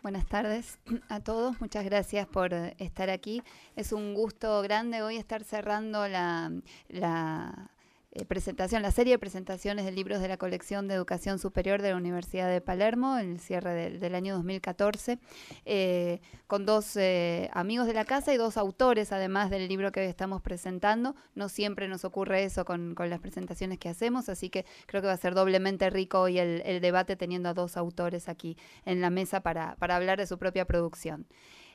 Buenas tardes a todos, muchas gracias por estar aquí. Es un gusto grande hoy estar cerrando la presentación, la serie de presentaciones de libros de la colección de educación superior de la Universidad de Palermo, el cierre del año 2014, con dos amigos de la casa y dos autores, además del libro que hoy estamos presentando. No siempre nos ocurre eso con las presentaciones que hacemos, así que creo que va a ser doblemente rico hoy el debate teniendo a dos autores aquí en la mesa para hablar de su propia producción.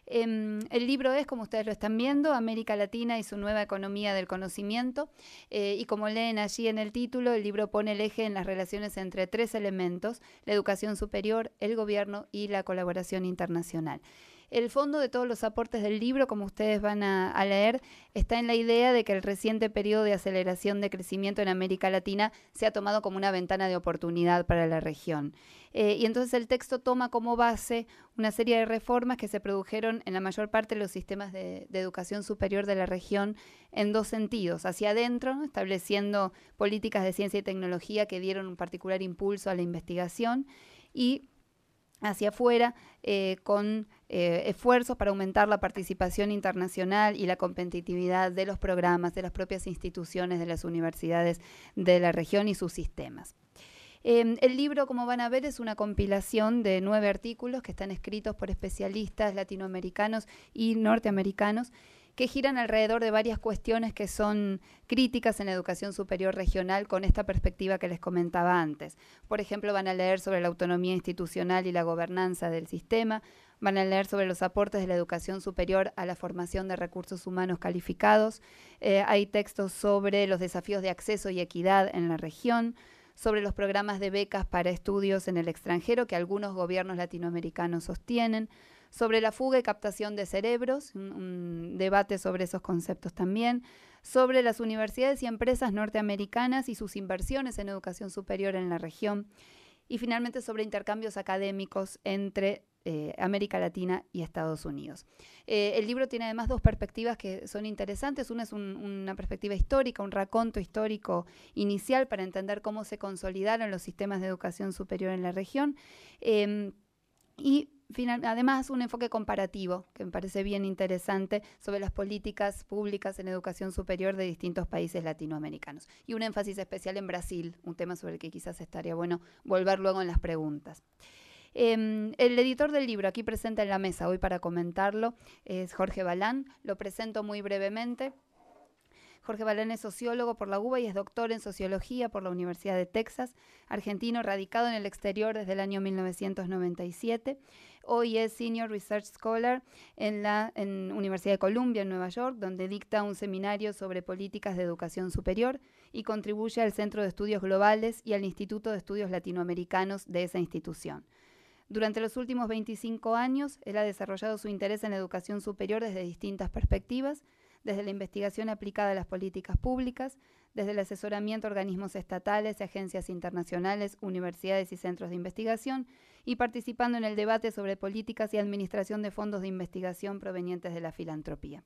El libro es, como ustedes lo están viendo, América Latina y su nueva economía del conocimiento, y como leen allí en el título, el libro pone el eje en las relaciones entre tres elementos: la educación superior, el gobierno y la colaboración internacional. El fondo de todos los aportes del libro, como ustedes van a leer, está en la idea de que el reciente periodo de aceleración de crecimiento en América Latina se ha tomado como una ventana de oportunidad para la región. Y entonces el texto toma como base una serie de reformas que se produjeron en la mayor parte de los sistemas de educación superior de la región en dos sentidos: hacia adentro, ¿no?, estableciendo políticas de ciencia y tecnología que dieron un particular impulso a la investigación, y hacia afuera, con esfuerzos para aumentar la participación internacional y la competitividad de los programas, de las propias instituciones, de las universidades de la región y sus sistemas. El libro, como van a ver, es una compilación de 9 artículos que están escritos por especialistas latinoamericanos y norteamericanos, que giran alrededor de varias cuestiones que son críticas en la educación superior regional con esta perspectiva que les comentaba antes. Por ejemplo, van a leer sobre la autonomía institucional y la gobernanza del sistema, van a leer sobre los aportes de la educación superior a la formación de recursos humanos calificados, hay textos sobre los desafíos de acceso y equidad en la región, sobre los programas de becas para estudios en el extranjero que algunos gobiernos latinoamericanos sostienen, sobre la fuga y captación de cerebros, un debate sobre esos conceptos también, sobre las universidades y empresas norteamericanas y sus inversiones en educación superior en la región, y finalmente sobre intercambios académicos entre América Latina y Estados Unidos. El libro tiene además dos perspectivas que son interesantes. Una es una perspectiva histórica, un raconto histórico inicial para entender cómo se consolidaron los sistemas de educación superior en la región, y además un enfoque comparativo que me parece bien interesante sobre las políticas públicas en educación superior de distintos países latinoamericanos, y un énfasis especial en Brasil, un tema sobre el que quizás estaría bueno volver luego en las preguntas. El editor del libro aquí presente en la mesa hoy para comentarlo es Jorge Balán. Lo presento muy brevemente. Jorge Balán es sociólogo por la UBA y es doctor en sociología por la Universidad de Texas, argentino radicado en el exterior desde el año 1997. Hoy es Senior Research Scholar en la Universidad de Columbia, en Nueva York, donde dicta un seminario sobre políticas de educación superior y contribuye al Centro de Estudios Globales y al Instituto de Estudios Latinoamericanos de esa institución. Durante los últimos 25 años, él ha desarrollado su interés en la educación superior desde distintas perspectivas, desde la investigación aplicada a las políticas públicas, desde el asesoramiento a organismos estatales, agencias internacionales, universidades y centros de investigación, y participando en el debate sobre políticas y administración de fondos de investigación provenientes de la filantropía.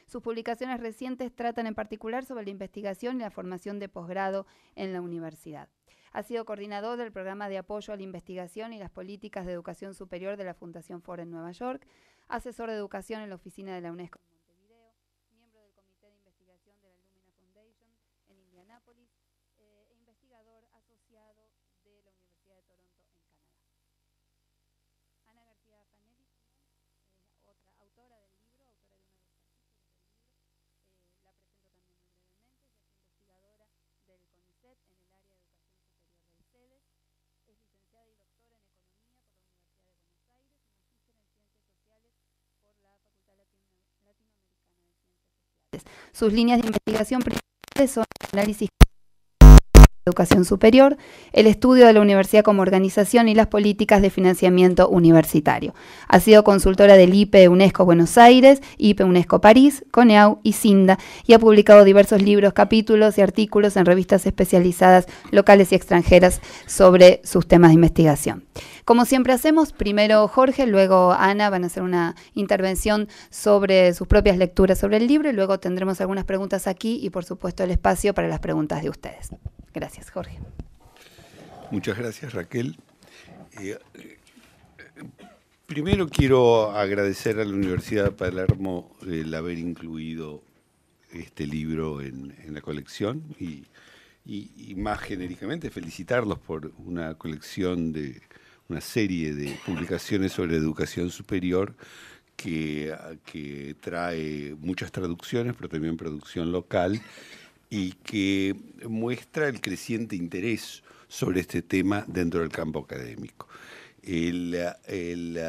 Sus publicaciones recientes tratan en particular sobre la investigación y la formación de posgrado en la universidad. Ha sido coordinador del programa de apoyo a la investigación y las políticas de educación superior de la Fundación Ford en Nueva York, asesor de educación en la oficina de la UNESCO en Montevideo, miembro del comité de investigación de la Lumina Foundation en Indianápolis, e investigador asociado de la Universidad de Toronto en Canadá. Ana García Fanelli, otra autora del libro, autora de uno de los artículos del libro, la presento también muy brevemente. Ella es investigadora del CONICET en el área de educación superior del CEDES, es licenciada y doctora en economía por la Universidad de Buenos Aires y magíster en ciencias sociales por la Facultad Latinoamericana de Ciencias Sociales. Sus líneas de investigación principales son el análisis de educación superior, el estudio de la universidad como organización y las políticas de financiamiento universitario. Ha sido consultora del IPE UNESCO Buenos Aires, IPE UNESCO París, CONEAU y CINDA, y ha publicado diversos libros, capítulos y artículos en revistas especializadas locales y extranjeras sobre sus temas de investigación. Como siempre hacemos, primero Jorge, luego Ana van a hacer una intervención sobre sus propias lecturas sobre el libro, y luego tendremos algunas preguntas aquí y por supuesto el espacio para las preguntas de ustedes. Gracias, Jorge. Muchas gracias, Raquel. Primero quiero agradecer a la Universidad de Palermo el haber incluido este libro en la colección y más genéricamente felicitarlos por una colección de una serie de publicaciones sobre educación superior que trae muchas traducciones, pero también producción local y que muestra el creciente interés sobre este tema dentro del campo académico. El, el,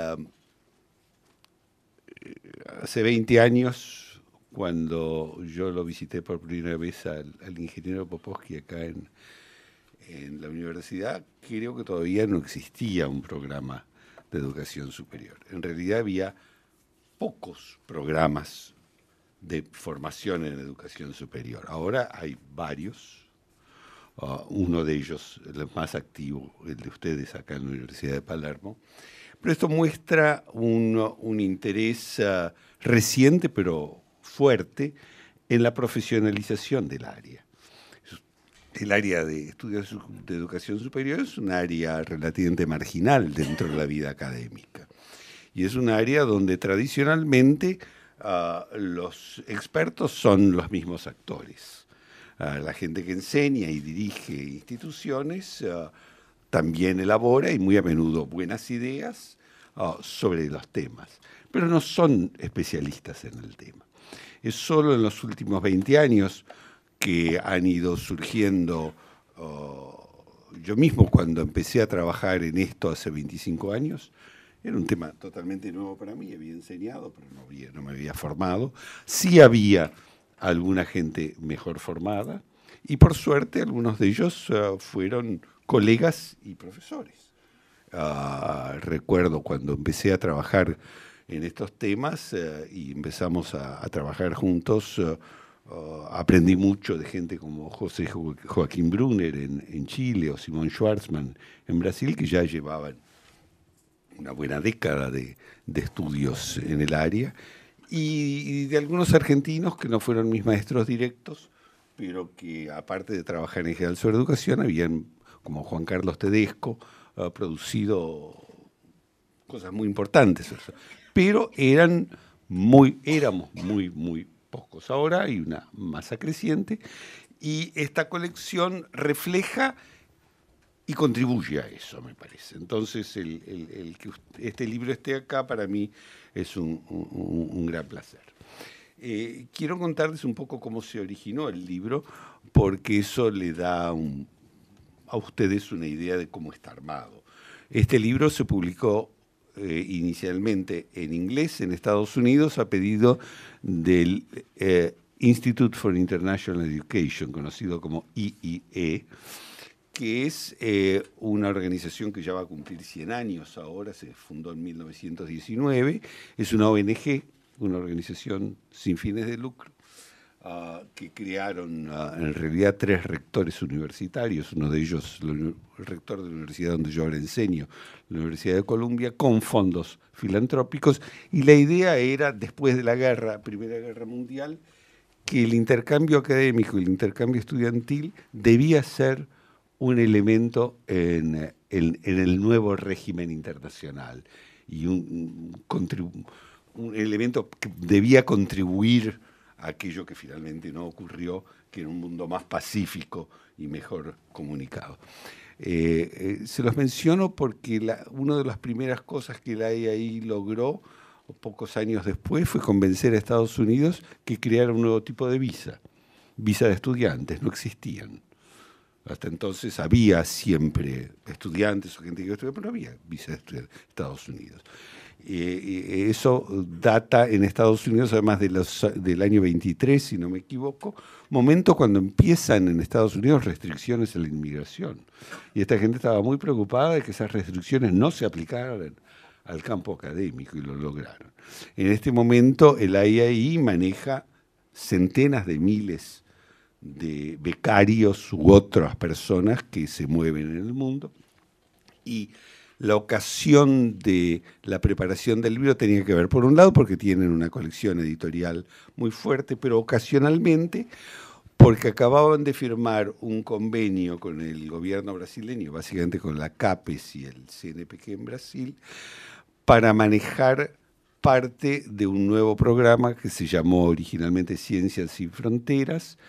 Hace 20 años, cuando yo lo visité por primera vez al ingeniero Popovsky acá en la universidad, creo que todavía no existía un programa de educación superior. En realidad había pocos programas de formación en educación superior. Ahora hay varios. Uno de ellos, el más activo, el de ustedes acá en la Universidad de Palermo. Pero esto muestra un interés reciente, pero fuerte, en la profesionalización del área. El área de estudios de educación superior es un área relativamente marginal dentro de la vida académica. Y es un área donde tradicionalmente los expertos son los mismos actores. La gente que enseña y dirige instituciones también elabora y muy a menudo buenas ideas sobre los temas, pero no son especialistas en el tema. Es solo en los últimos 20 años que han ido surgiendo, yo mismo cuando empecé a trabajar en esto hace 25 años, era un tema totalmente nuevo para mí, había enseñado, pero no me había formado. Sí había alguna gente mejor formada y por suerte algunos de ellos fueron colegas y profesores. Recuerdo cuando empecé a trabajar en estos temas y empezamos a trabajar juntos, aprendí mucho de gente como José Joaquín Brunner en Chile o Simón Schwarzman en Brasil, que ya llevaban una buena década de estudios en el área, y de algunos argentinos que no fueron mis maestros directos, pero que aparte de trabajar en general sobre educación, habían, como Juan Carlos Tedesco, producido cosas muy importantes, pero éramos muy pocos. Ahora hay una masa creciente y esta colección refleja y contribuye a eso, me parece. Entonces, el que este libro esté acá para mí es un gran placer. Quiero contarles un poco cómo se originó el libro, porque eso le da a ustedes una idea de cómo está armado. Este libro se publicó inicialmente en inglés en Estados Unidos a pedido del Institute for International Education, conocido como IIE, que es una organización que ya va a cumplir 100 años ahora, se fundó en 1919, es una ONG, una organización sin fines de lucro, que crearon en realidad 3 rectores universitarios, uno de ellos el rector de la universidad donde yo ahora enseño, la Universidad de Columbia, con fondos filantrópicos, y la idea era, después de la Primera Guerra Mundial, que el intercambio académico y el intercambio estudiantil debía ser un elemento en el nuevo régimen internacional y un elemento que debía contribuir a aquello que finalmente no ocurrió, que era un mundo más pacífico y mejor comunicado. Se los menciono porque una de las primeras cosas que la IAI logró, pocos años después, fue convencer a Estados Unidos que creara un nuevo tipo de visa de estudiantes, no existían. Hasta entonces había siempre estudiantes o gente que estudiaba, pero no había visa de estudiantes en Estados Unidos. Eso data en Estados Unidos, además del año 23, si no me equivoco, momento cuando empiezan en Estados Unidos restricciones a la inmigración. Y esta gente estaba muy preocupada de que esas restricciones no se aplicaran al campo académico y lo lograron. En este momento el IAI maneja centenas de miles de becarios u otras personas que se mueven en el mundo, y la ocasión de la preparación del libro tenía que ver, por un lado, porque tienen una colección editorial muy fuerte, pero ocasionalmente porque acababan de firmar un convenio con el gobierno brasileño, básicamente con la CAPES y el CNPq en Brasil, para manejar parte de un nuevo programa que se llamó originalmente Ciencias Sin Fronteras,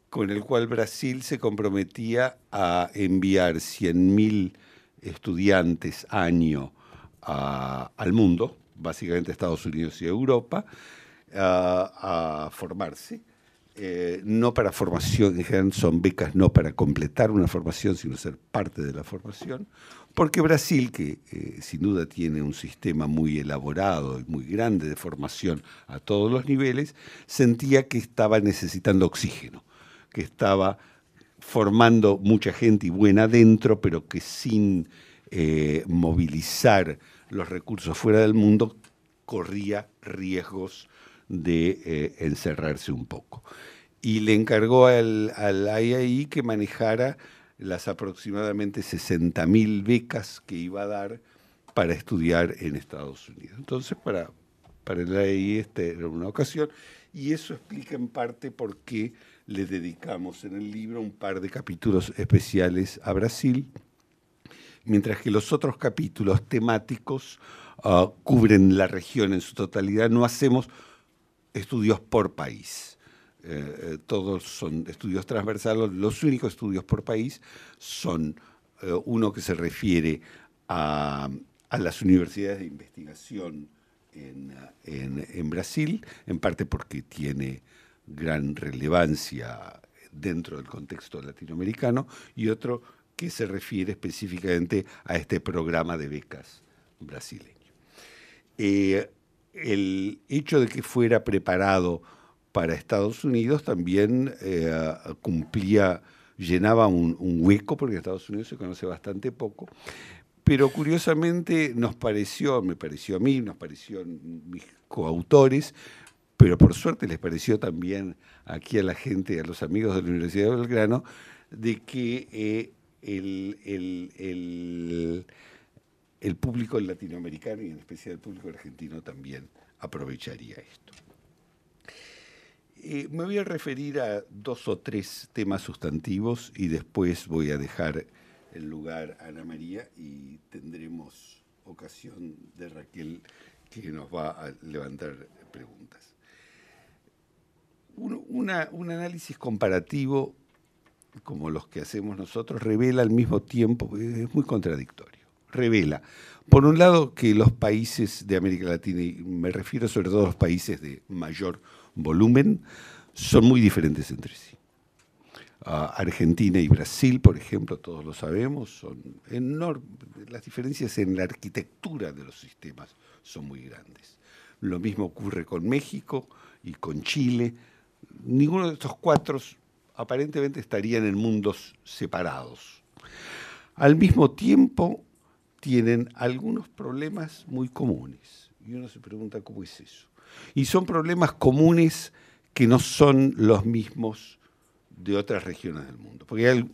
con el cual Brasil se comprometía a enviar 100.000 estudiantes año al mundo, básicamente a Estados Unidos y a Europa, a formarse. No para formación, en general son becas no para completar una formación, sino ser parte de la formación, porque Brasil, que sin duda tiene un sistema muy elaborado y muy grande de formación a todos los niveles, sentía que estaba necesitando oxígeno, que estaba formando mucha gente y buena dentro, pero que sin movilizar los recursos fuera del mundo, corría riesgos de encerrarse un poco. Y le encargó al IAI que manejara las aproximadamente 60.000 becas que iba a dar para estudiar en Estados Unidos. Entonces, para el IAI era una ocasión, y eso explica en parte por qué le dedicamos en el libro un par de capítulos especiales a Brasil, mientras que los otros capítulos temáticos cubren la región en su totalidad. No hacemos estudios por país. Todos son estudios transversales. Los únicos estudios por país son uno que se refiere a las universidades de investigación en Brasil, en parte porque tiene gran relevancia dentro del contexto latinoamericano, y otro que se refiere específicamente a este programa de becas brasileño. El hecho de que fuera preparado para Estados Unidos también llenaba un hueco, porque en Estados Unidos se conoce bastante poco, pero curiosamente me pareció a mí, nos pareció a mis coautores, pero por suerte les pareció también aquí a la gente, a los amigos de la Universidad de Belgrano, de que el público latinoamericano y en especial el público argentino también aprovecharía esto. Me voy a referir a 2 o 3 temas sustantivos y después voy a dejar el lugar a Ana María y tendremos ocasión de Raquel, que nos va a levantar preguntas. Un análisis comparativo como los que hacemos nosotros revela al mismo tiempo, es muy contradictorio, revela, por un lado, que los países de América Latina, y me refiero sobre todo a los países de mayor volumen, son muy diferentes entre sí. Argentina y Brasil, por ejemplo, todos lo sabemos, son enormes. Las diferencias en la arquitectura de los sistemas son muy grandes. Lo mismo ocurre con México y con Chile. Ninguno de estos 4 aparentemente estarían en mundos separados. Al mismo tiempo, tienen algunos problemas muy comunes. Y uno se pregunta, ¿cómo es eso? Y son problemas comunes que no son los mismos de otras regiones del mundo. Porque hay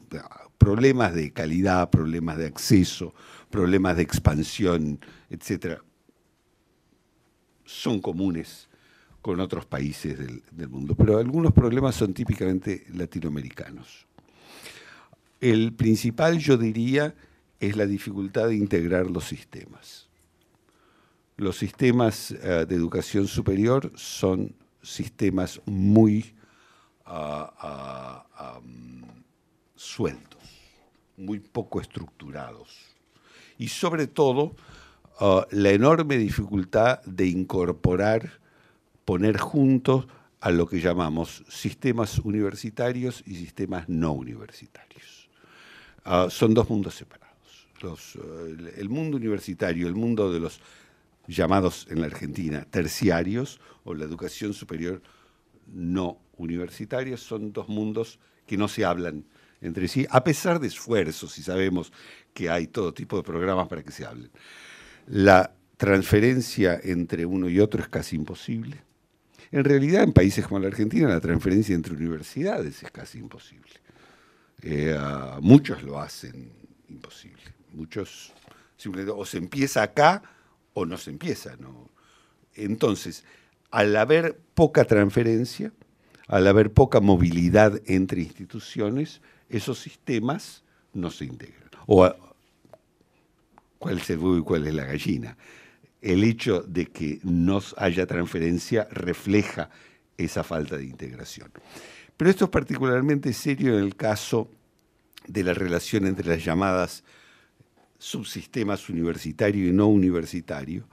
problemas de calidad, problemas de acceso, problemas de expansión, etcétera, son comunes con otros países del mundo. Pero algunos problemas son típicamente latinoamericanos. El principal, yo diría, es la dificultad de integrar los sistemas. Los sistemas de educación superior son sistemas muy sueltos, muy poco estructurados. Y sobre todo, la enorme dificultad de incorporar, poner juntos a lo que llamamos sistemas universitarios y sistemas no universitarios. Son 2 mundos separados. El mundo universitario, el mundo de los llamados en la Argentina terciarios, o la educación superior no universitaria, son 2 mundos que no se hablan entre sí, a pesar de esfuerzos, y sabemos que hay todo tipo de programas para que se hablen. La transferencia entre uno y otro es casi imposible. En realidad, en países como la Argentina, la transferencia entre universidades es casi imposible. Muchos lo hacen imposible. Muchos simplemente o se empieza acá o no se empieza, ¿no? Entonces, al haber poca transferencia, al haber poca movilidad entre instituciones, esos sistemas no se integran. ¿Cuál es el huevo y cuál es la gallina? el hecho de que no haya transferencia refleja esa falta de integración. Pero esto es particularmente serio en el caso de la relación entre las llamadas subsistemas universitario y no universitario,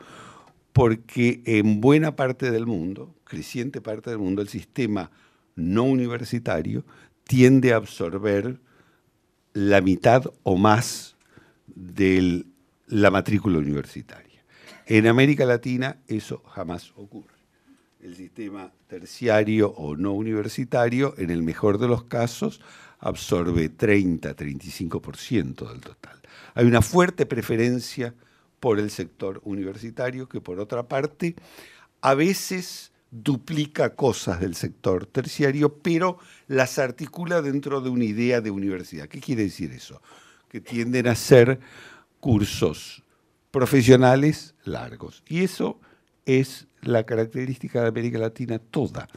porque en buena parte del mundo, creciente parte del mundo, el sistema no universitario tiende a absorber la mitad o más de la matrícula universitaria. En América Latina eso jamás ocurre. El sistema terciario o no universitario, en el mejor de los casos, absorbe 30-35% del total. Hay una fuerte preferencia por el sector universitario que, por otra parte, a veces duplica cosas del sector terciario, pero las articula dentro de una idea de universidad. ¿Qué quiere decir eso? Que tienden a ser cursos profesionales largos. Y eso es la característica de América Latina toda,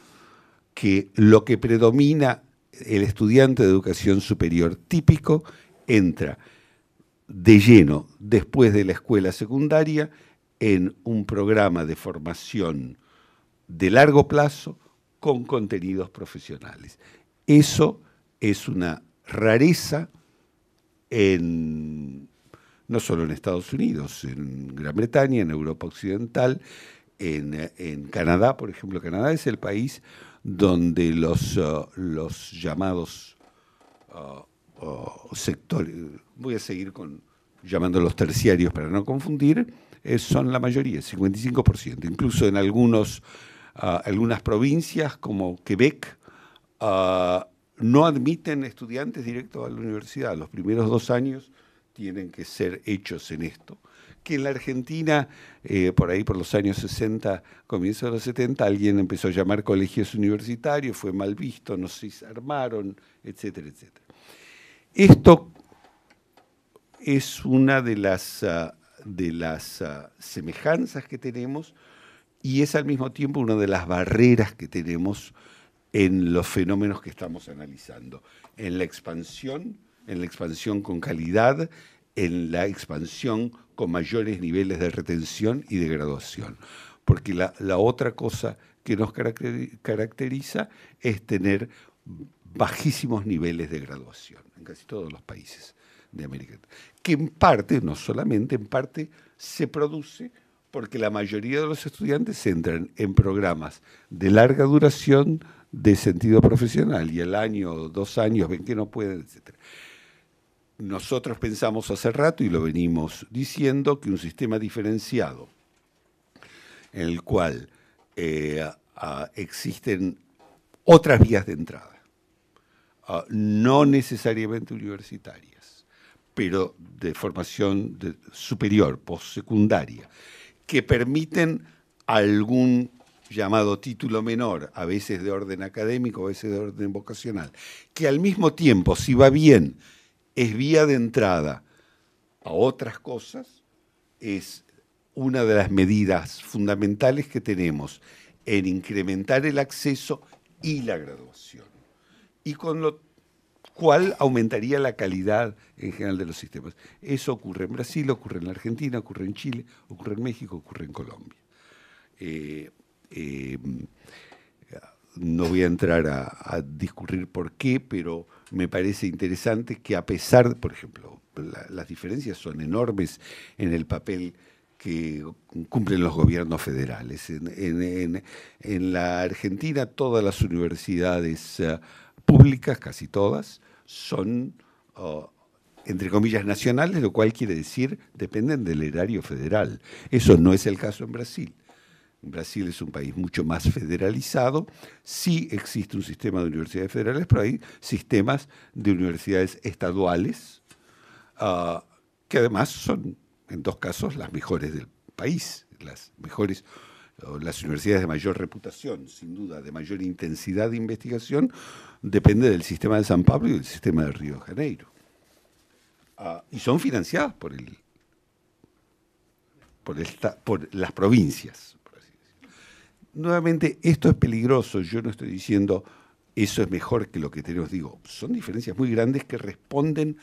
que lo que predomina el estudiante de educación superior típico entra de lleno después de la escuela secundaria en un programa de formación de largo plazo con contenidos profesionales. Eso es una rareza no solo en Estados Unidos, en Gran Bretaña, en Europa Occidental, en Canadá, por ejemplo. Canadá es el país donde los llamados sectores, voy a seguir llamándolos terciarios para no confundir, son la mayoría, 55%. Incluso en algunas provincias como Quebec no admiten estudiantes directos a la universidad. Los primeros 2 años tienen que ser hechos en esto. Que en la Argentina, por ahí por los años 60, comienzos de los 70, alguien empezó a llamar colegios universitarios, fue mal visto, no se armaron, etcétera, etcétera. Esto es una de las semejanzas que tenemos y es al mismo tiempo una de las barreras que tenemos en los fenómenos que estamos analizando, en la expansión con calidad, en la expansión con mayores niveles de retención y de graduación. Porque la otra cosa que nos caracteriza es tener bajísimos niveles de graduación en casi todos los países de América Latina, que en parte, no solamente, en parte se produce porque la mayoría de los estudiantes entran en programas de larga duración de sentido profesional y al año o 2 años ven que no pueden, etc. Nosotros pensamos hace rato, y lo venimos diciendo, que un sistema diferenciado en el cual existen otras vías de entrada, no necesariamente universitarias, pero de formación superior, postsecundaria, que permiten algún llamado título menor, a veces de orden académico, a veces de orden vocacional, que al mismo tiempo, si va bien, es vía de entrada a otras cosas, es una de las medidas fundamentales que tenemos en incrementar el acceso y la graduación, y con lo cual aumentaría la calidad en general de los sistemas. Eso ocurre en Brasil, ocurre en la Argentina, ocurre en Chile, ocurre en México, ocurre en Colombia. No voy a entrar a discurrir por qué, pero me parece interesante que a pesar, por ejemplo, las diferencias son enormes en el papel que cumplen los gobiernos federales. En la Argentina todas las universidades públicas, casi todas, son, entre comillas, nacionales, lo cual quiere decir dependen del erario federal. Eso no es el caso en Brasil. Brasil es un país mucho más federalizado. Sí existe un sistema de universidades federales, pero hay sistemas de universidades estaduales, que además son, en 2 casos, las mejores del país, las mejores, las universidades de mayor reputación, sin duda, de mayor intensidad de investigación, depende del sistema de San Pablo y del sistema de Río de Janeiro. Y son financiadas por las provincias. Nuevamente, esto es peligroso. Yo no estoy diciendo eso es mejor que lo que tenemos. Digo, son diferencias muy grandes que responden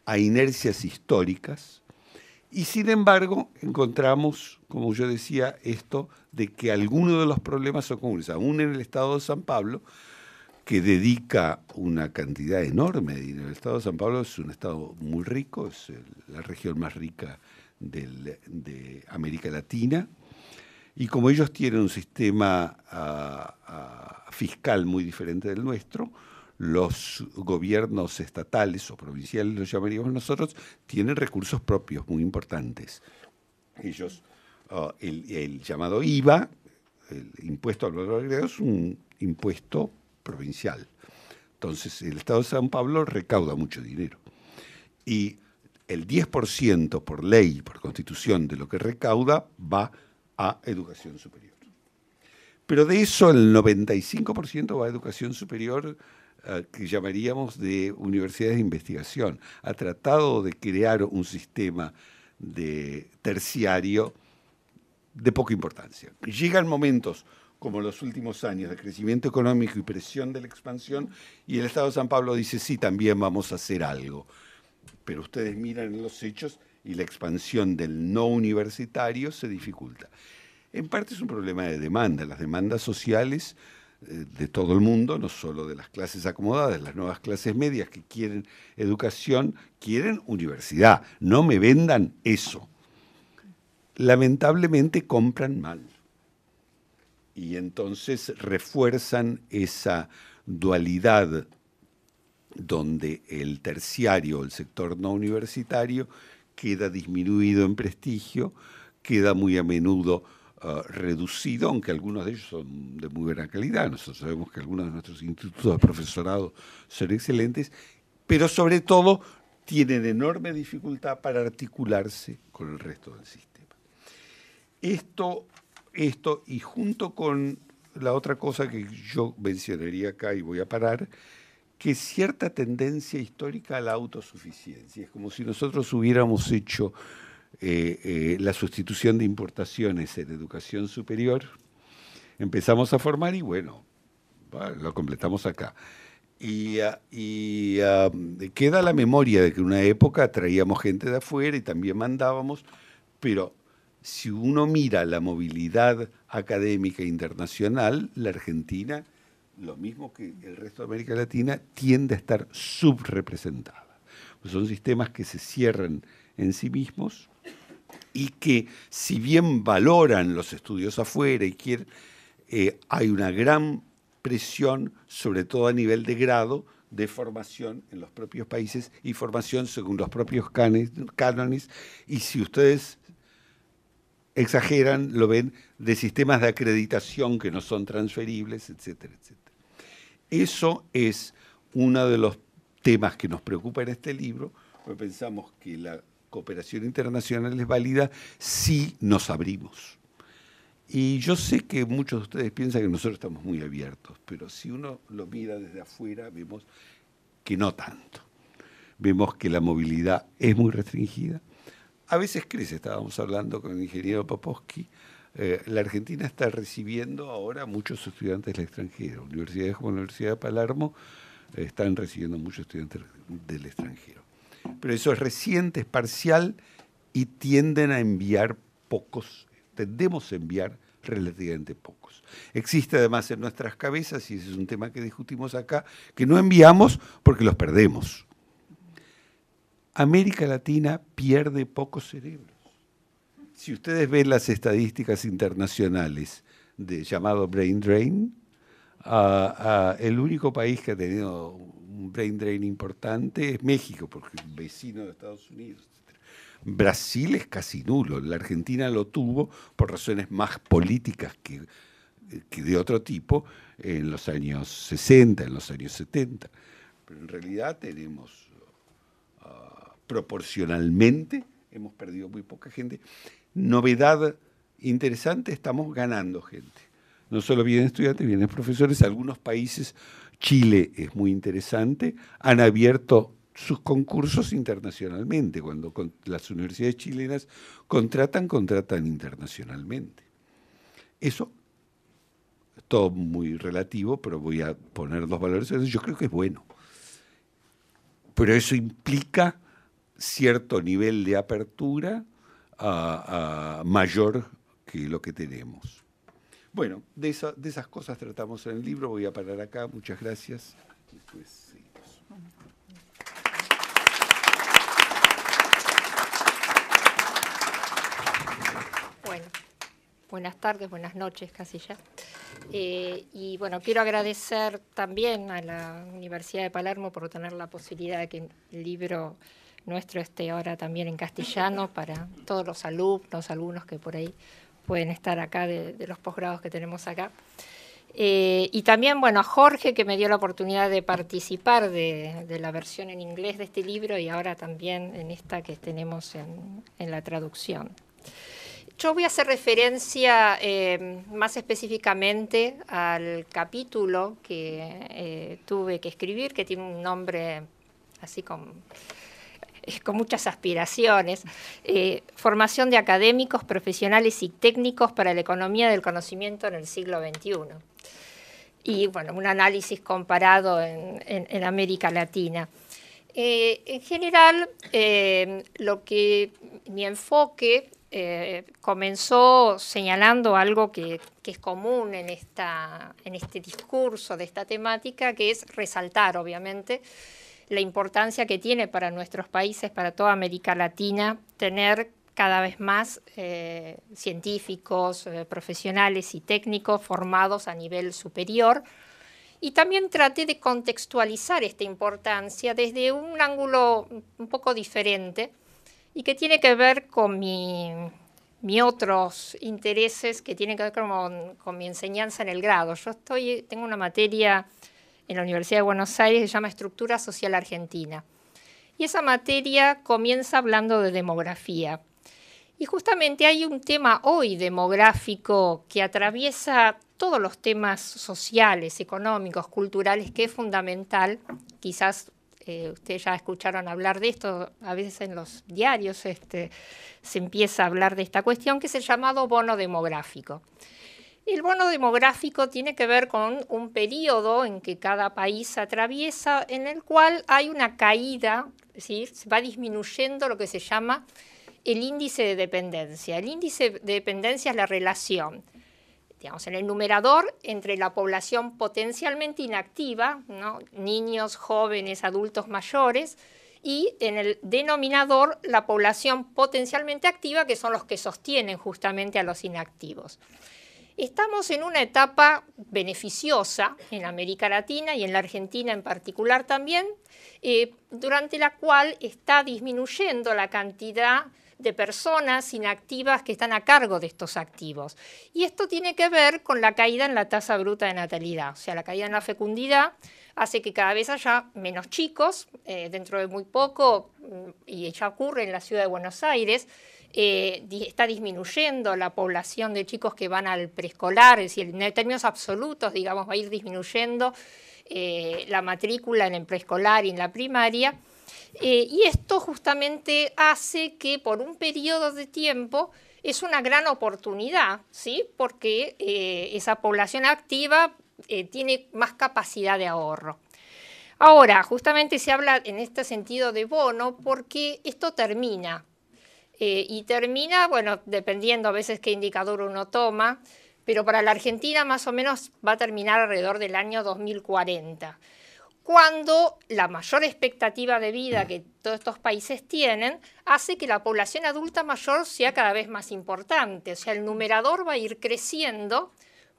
a inercias históricas Y sin embargo, encontramos, como yo decía, esto de que algunos de los problemas son comunes. Aún en el estado de San Pablo, que dedica una cantidad enorme de dinero. El estado de San Pablo es un estado muy rico, es la región más rica de América Latina. Y como ellos tienen un sistema fiscal muy diferente del nuestro, los gobiernos estatales o provinciales, los llamaríamos nosotros, tienen recursos propios muy importantes. Ellos, el llamado IVA, el impuesto al valor agregado, es un impuesto provincial. Entonces, el Estado de San Pablo recauda mucho dinero. Y el 10% por ley, por constitución, de lo que recauda va a educación superior. Pero de eso el 95% va a educación superior, que llamaríamos de universidades de investigación. Ha tratado de crear un sistema de terciario de poca importancia. Llegan momentos como los últimos años de crecimiento económico y presión de la expansión, y el Estado de San Pablo dice, sí, también vamos a hacer algo. Pero ustedes miran en los hechos y la expansión del no universitario se dificulta. En parte es un problema de demanda. Las demandas sociales de todo el mundo, no solo de las clases acomodadas, las nuevas clases medias que quieren educación, quieren universidad. No me vendan eso. Lamentablemente compran mal. Y entonces refuerzan esa dualidad donde el terciario, el sector no universitario, queda disminuido en prestigio, queda muy a menudo reducido, aunque algunos de ellos son de muy buena calidad. Nosotros sabemos que algunos de nuestros institutos de profesorado son excelentes, pero sobre todo tienen enorme dificultad para articularse con el resto del sistema. Esto y junto con la otra cosa que yo mencionaría acá y voy a parar, que cierta tendencia histórica a la autosuficiencia. Es como si nosotros hubiéramos hecho la sustitución de importaciones en educación superior, empezamos a formar y bueno, lo completamos acá. Y queda la memoria de que en una época traíamos gente de afuera y también mandábamos, pero si uno mira la movilidad académica internacional, la Argentina, lo mismo que el resto de América Latina, tiende a estar subrepresentada. Pues son sistemas que se cierran en sí mismos y que, si bien valoran los estudios afuera y quieren, hay una gran presión, sobre todo a nivel de grado, de formación en los propios países y formación según los propios cánones. Y si ustedes exageran, lo ven, de sistemas de acreditación que no son transferibles, etcétera, etcétera. Eso es uno de los temas que nos preocupa en este libro, porque pensamos que la cooperación internacional es válida si nos abrimos. Y yo sé que muchos de ustedes piensan que nosotros estamos muy abiertos, pero si uno lo mira desde afuera, vemos que no tanto. Vemos que la movilidad es muy restringida. A veces crece, estábamos hablando con el ingeniero Popovsky, la Argentina está recibiendo ahora muchos estudiantes del extranjero. Universidades como la Universidad de Palermo están recibiendo muchos estudiantes del extranjero. Pero eso es reciente, es parcial y tienden a enviar pocos, tendemos a enviar relativamente pocos. Existe además en nuestras cabezas, y ese es un tema que discutimos acá, que no enviamos porque los perdemos. América Latina pierde pocos cerebros. Si ustedes ven las estadísticas internacionales llamado brain drain, el único país que ha tenido un brain drain importante es México, porque es vecino de Estados Unidos. Brasil es casi nulo. La Argentina lo tuvo por razones más políticas que de otro tipo en los años 60, en los años 70. Pero en realidad tenemos, proporcionalmente, hemos perdido muy poca gente. Novedad interesante, estamos ganando gente. No solo vienen estudiantes, vienen profesores. Algunos países, Chile es muy interesante, han abierto sus concursos internacionalmente. Cuando las universidades chilenas contratan internacionalmente. Eso es todo muy relativo, pero voy a poner dos valores. Yo creo que es bueno. Pero eso implica cierto nivel de apertura mayor que lo que tenemos. Bueno, de esas cosas tratamos en el libro. Voy a parar acá. Muchas gracias. Después seguimos. Bueno, buenas tardes, buenas noches, casi ya. Y bueno, quiero agradecer también a la Universidad de Palermo por tener la posibilidad de que el libro nuestro esté ahora también en castellano para todos los alumnos que por ahí pueden estar acá de los posgrados que tenemos acá. Y también, bueno, a Jorge, que me dio la oportunidad de participar de la versión en inglés de este libro y ahora también en esta que tenemos en la traducción. Yo voy a hacer referencia más específicamente al capítulo que tuve que escribir, que tiene un nombre así con muchas aspiraciones, formación de académicos, profesionales y técnicos para la economía del conocimiento en el siglo XXI. Y bueno, un análisis comparado en América Latina. En general, mi enfoque comenzó señalando algo que es común en este discurso de esta temática, que es resaltar, obviamente, la importancia que tiene para nuestros países, para toda América Latina, tener cada vez más científicos, profesionales y técnicos formados a nivel superior. Y también traté de contextualizar esta importancia desde un ángulo un poco diferente y que tiene que ver con mis otros intereses, que tienen que ver con mi enseñanza en el grado. Yo tengo una materia en la Universidad de Buenos Aires que se llama Estructura Social Argentina. Y esa materia comienza hablando de demografía. Y justamente hay un tema hoy demográfico que atraviesa todos los temas sociales, económicos, culturales, que es fundamental. Quizás ustedes ya escucharon hablar de esto, a veces en los diarios se empieza a hablar de esta cuestión, que es el llamado bono demográfico. El bono demográfico tiene que ver con un periodo en que cada país atraviesa, en el cual hay una caída, ¿sí? Se va disminuyendo lo que se llama el índice de dependencia. El índice de dependencia es la relación, digamos, en el numerador entre la población potencialmente inactiva, ¿no? Niños, jóvenes, adultos mayores, y en el denominador la población potencialmente activa, que son los que sostienen justamente a los inactivos. Estamos en una etapa beneficiosa en América Latina y en la Argentina en particular también, durante la cual está disminuyendo la cantidad de personas inactivas que están a cargo de estos activos. Y esto tiene que ver con la caída en la tasa bruta de natalidad, o sea, la caída en la fecundidad hace que cada vez haya menos chicos, dentro de muy poco, y ya ocurre en la ciudad de Buenos Aires, está disminuyendo la población de chicos que van al preescolar, es decir, en términos absolutos, digamos, va a ir disminuyendo la matrícula en el preescolar y en la primaria, y esto justamente hace que por un periodo de tiempo es una gran oportunidad, ¿sí? Porque esa población activa tiene más capacidad de ahorro. Ahora, justamente se habla en este sentido de bono porque esto termina. Y termina, bueno, dependiendo a veces qué indicador uno toma, pero para la Argentina más o menos va a terminar alrededor del año 2040, cuando la mayor expectativa de vida que todos estos países tienen hace que la población adulta mayor sea cada vez más importante. O sea, el numerador va a ir creciendo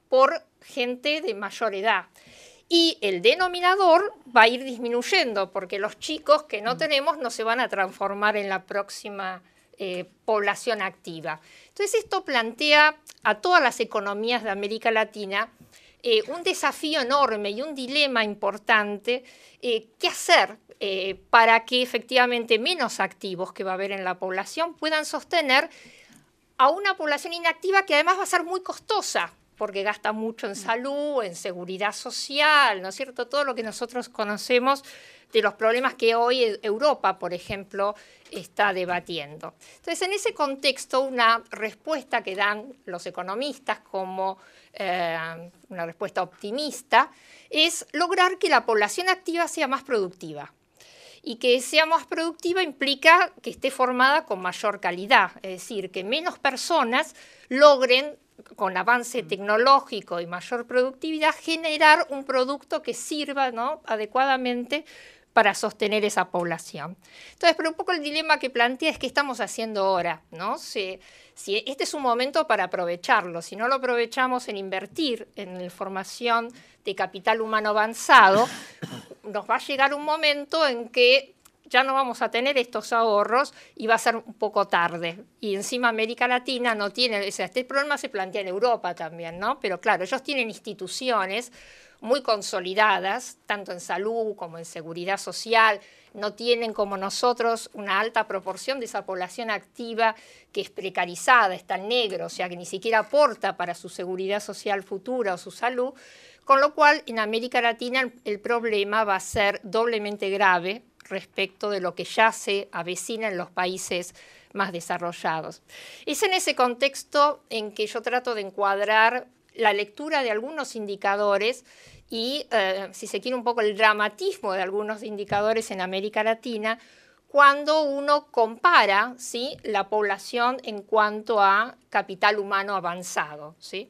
por gente de mayor edad. Y el denominador va a ir disminuyendo, porque los chicos que no tenemos no se van a transformar en la próxima población activa. Entonces esto plantea a todas las economías de América Latina un desafío enorme y un dilema importante, qué hacer para que efectivamente menos activos que va a haber en la población puedan sostener a una población inactiva que además va a ser muy costosa, porque gasta mucho en salud, en seguridad social, ¿no es cierto? Todo lo que nosotros conocemos de los problemas que hoy Europa, por ejemplo, está debatiendo. Entonces, en ese contexto, una respuesta que dan los economistas como una respuesta optimista es lograr que la población activa sea más productiva. Y que sea más productiva implica que esté formada con mayor calidad, es decir, que menos personas logren, con avance tecnológico y mayor productividad, generar un producto que sirva, ¿no?, adecuadamente para sostener esa población. Entonces, pero un poco el dilema que plantea es qué estamos haciendo ahora, ¿no? Si este es un momento para aprovecharlo, si no lo aprovechamos en invertir en la formación de capital humano avanzado, nos va a llegar un momento en que ya no vamos a tener estos ahorros y va a ser un poco tarde. Y encima América Latina no tiene, o sea, este problema se plantea en Europa también, ¿no? Pero claro, ellos tienen instituciones muy consolidadas, tanto en salud como en seguridad social, no tienen como nosotros una alta proporción de esa población activa que es precarizada, está en negro, o sea, que ni siquiera aporta para su seguridad social futura o su salud, con lo cual en América Latina el problema va a ser doblemente grave respecto de lo que ya se avecina en los países más desarrollados. Es en ese contexto en que yo trato de encuadrar la lectura de algunos indicadores y, si se quiere, un poco el dramatismo de algunos indicadores en América Latina cuando uno compara, ¿sí?, la población en cuanto a capital humano avanzado, ¿sí?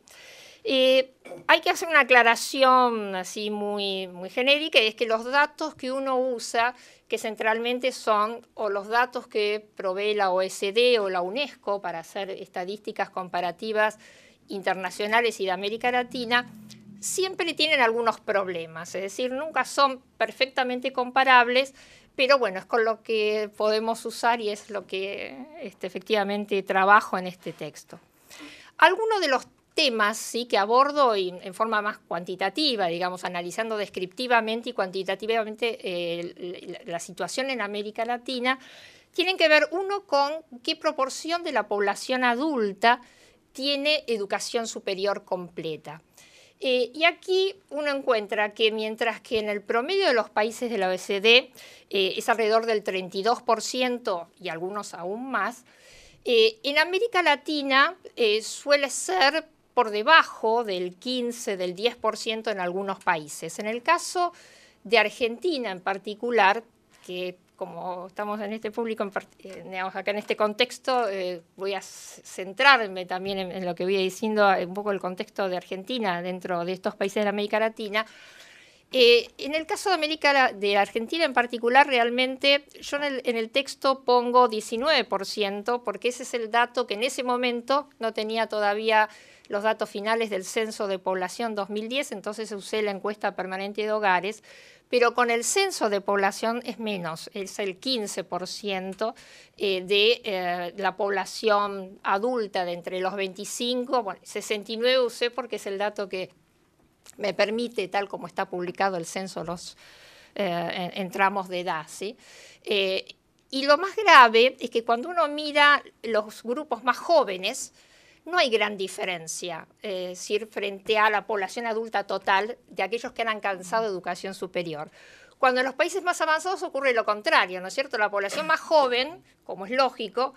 Hay que hacer una aclaración así muy genérica, y es que los datos que uno usa, que centralmente son o los datos que provee la OECD o la UNESCO para hacer estadísticas comparativas internacionales y de América Latina, siempre tienen algunos problemas, es decir, nunca son perfectamente comparables, pero bueno, es con lo que podemos usar y es lo que efectivamente trabajo en este texto. Algunos de los temas, sí, que abordo en forma más cuantitativa, digamos, analizando descriptivamente y cuantitativamente la situación en América Latina, tienen que ver, uno, con qué proporción de la población adulta tiene educación superior completa. Y aquí uno encuentra que mientras que en el promedio de los países de la OECD es alrededor del 32% y algunos aún más, en América Latina suele ser por debajo del 15, del 10% en algunos países. En el caso de Argentina en particular, que como estamos en este público, digamos, acá en este contexto, voy a centrarme también en lo que voy diciendo, un poco el contexto de Argentina dentro de estos países de América Latina. En el caso de Argentina en particular, realmente yo en el texto pongo 19%, porque ese es el dato que en ese momento no tenía todavía los datos finales del Censo de Población 2010, entonces usé la encuesta permanente de hogares, pero con el censo de población es menos, es el 15% de la población adulta de entre los 25, bueno, 69 usé porque es el dato que me permite, tal como está publicado el censo, en tramos de edad, ¿sí? Y lo más grave es que cuando uno mira los grupos más jóvenes, no hay gran diferencia, es decir, frente a la población adulta total de aquellos que han alcanzado educación superior. Cuando en los países más avanzados ocurre lo contrario, ¿no es cierto? La población más joven, como es lógico,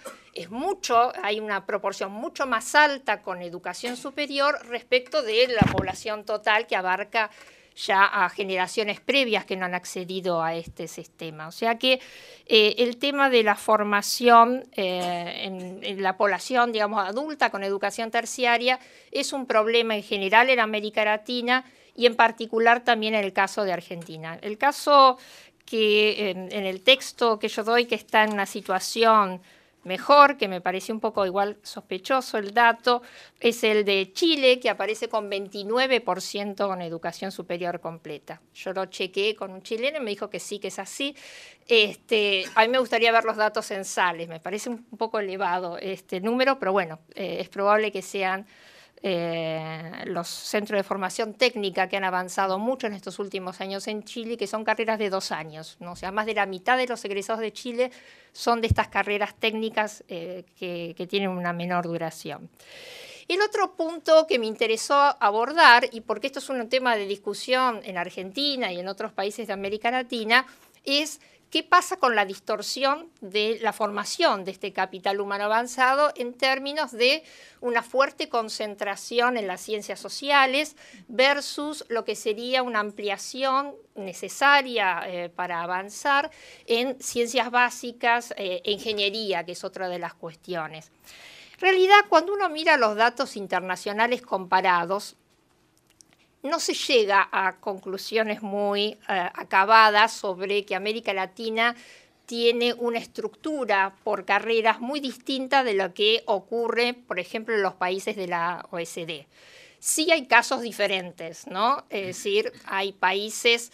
hay una proporción mucho más alta con educación superior respecto de la población total que abarca ya a generaciones previas que no han accedido a este sistema. O sea que el tema de la formación en la población, digamos, adulta con educación terciaria es un problema en general en América Latina y en particular también en el caso de Argentina. El caso que en el texto que yo doy, que está en una situación mejor, que me pareció un poco igual sospechoso el dato, es el de Chile, que aparece con 29% con educación superior completa. Yo lo chequeé con un chileno y me dijo que sí, que es así. A mí me gustaría ver los datos censales, me parece un poco elevado este número, pero bueno, es probable que sean los centros de formación técnica que han avanzado mucho en estos últimos años en Chile, que son carreras de 2 años, ¿no? O sea, más de la mitad de los egresados de Chile son de estas carreras técnicas que tienen una menor duración. El otro punto que me interesó abordar, y porque esto es un tema de discusión en Argentina y en otros países de América Latina, es ¿Qué pasa con la distorsión de la formación de este capital humano avanzado en términos de una fuerte concentración en las ciencias sociales versus lo que sería una ampliación necesaria para avanzar en ciencias básicas e ingeniería, que es otra de las cuestiones? En realidad, cuando uno mira los datos internacionales comparados, no se llega a conclusiones muy acabadas sobre que América Latina tiene una estructura por carreras muy distinta de lo que ocurre, por ejemplo, en los países de la OECD. Sí hay casos diferentes, ¿no? Es decir, hay países,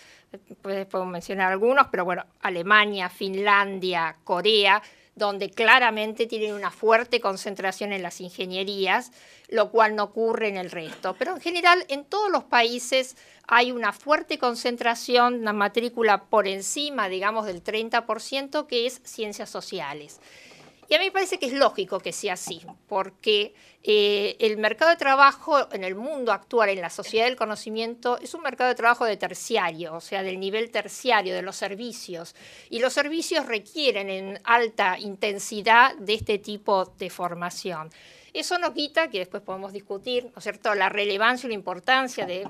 puedo mencionar algunos, pero bueno, Alemania, Finlandia, Corea, donde claramente tienen una fuerte concentración en las ingenierías, lo cual no ocurre en el resto. Pero en general, en todos los países hay una fuerte concentración, una matrícula por encima, digamos, del 30%, que es ciencias sociales. Y a mí me parece que es lógico que sea así, porque el mercado de trabajo en el mundo actual, en la sociedad del conocimiento, es un mercado de trabajo de terciario, o sea, del nivel terciario, de los servicios. Y los servicios requieren en alta intensidad de este tipo de formación. Eso no quita, que después podemos discutir, ¿no es cierto?, la relevancia y la importancia de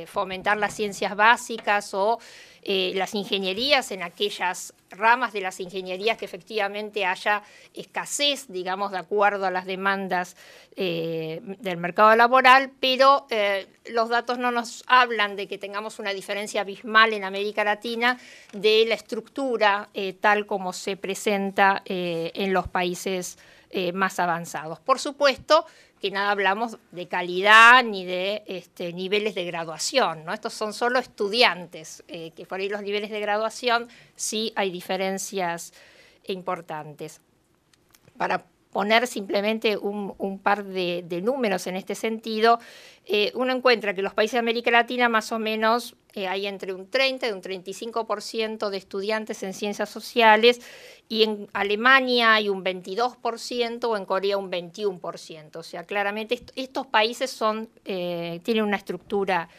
fomentar las ciencias básicas o las ingenierías en aquellas ramas de las ingenierías que efectivamente haya escasez, digamos, de acuerdo a las demandas del mercado laboral, pero los datos no nos hablan de que tengamos una diferencia abismal en América Latina de la estructura tal como se presenta en los países más avanzados. Por supuesto que nada hablamos de calidad ni de niveles de graduación, ¿no? Estos son solo estudiantes, que por ahí los niveles de graduación sí hay diferencias importantes. Para poner simplemente un par de números en este sentido, uno encuentra que los países de América Latina más o menos hay entre un 30 y un 35% de estudiantes en ciencias sociales, y en Alemania hay un 22% o en Corea un 21%. O sea, claramente estos países tienen una estructura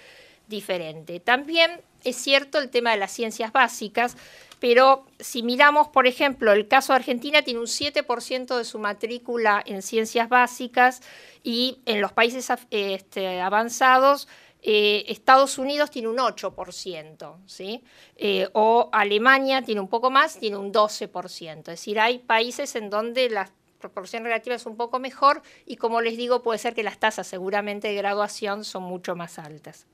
diferente. También es cierto el tema de las ciencias básicas, pero si miramos, por ejemplo, el caso de Argentina tiene un 7% de su matrícula en ciencias básicas, y en los países avanzados Estados Unidos tiene un 8%, ¿sí? O Alemania tiene un poco más, tiene un 12%. Es decir, hay países en donde la proporción relativa es un poco mejor y, como les digo, puede ser que las tasas seguramente de graduación son mucho más altas.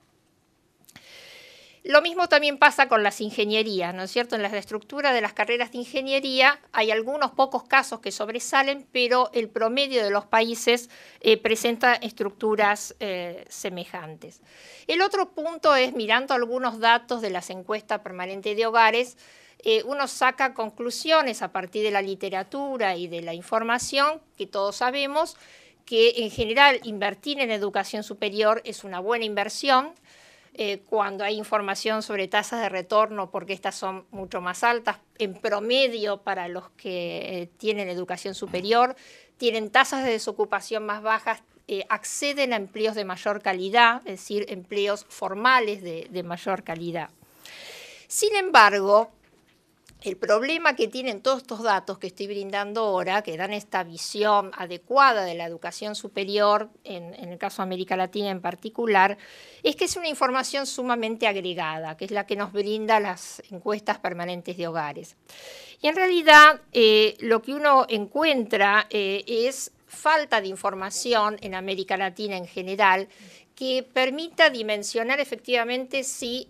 Lo mismo también pasa con las ingenierías, ¿no es cierto? En la estructura de las carreras de ingeniería hay algunos pocos casos que sobresalen, pero el promedio de los países presenta estructuras semejantes. El otro punto es, mirando algunos datos de las encuestas permanentes de hogares, uno saca conclusiones a partir de la literatura y de la información que todos sabemos, que en general invertir en educación superior es una buena inversión. Cuando hay información sobre tasas de retorno, porque estas son mucho más altas en promedio para los que tienen educación superior, tienen tasas de desocupación más bajas, acceden a empleos de mayor calidad, es decir, empleos formales de mayor calidad. Sin embargo, el problema que tienen todos estos datos que estoy brindando ahora, que dan esta visión adecuada de la educación superior, en el caso de América Latina en particular, es que es una información sumamente agregada, que es la que nos brinda las encuestas permanentes de hogares. Y en realidad lo que uno encuentra es falta de información en América Latina en general que permita dimensionar efectivamente si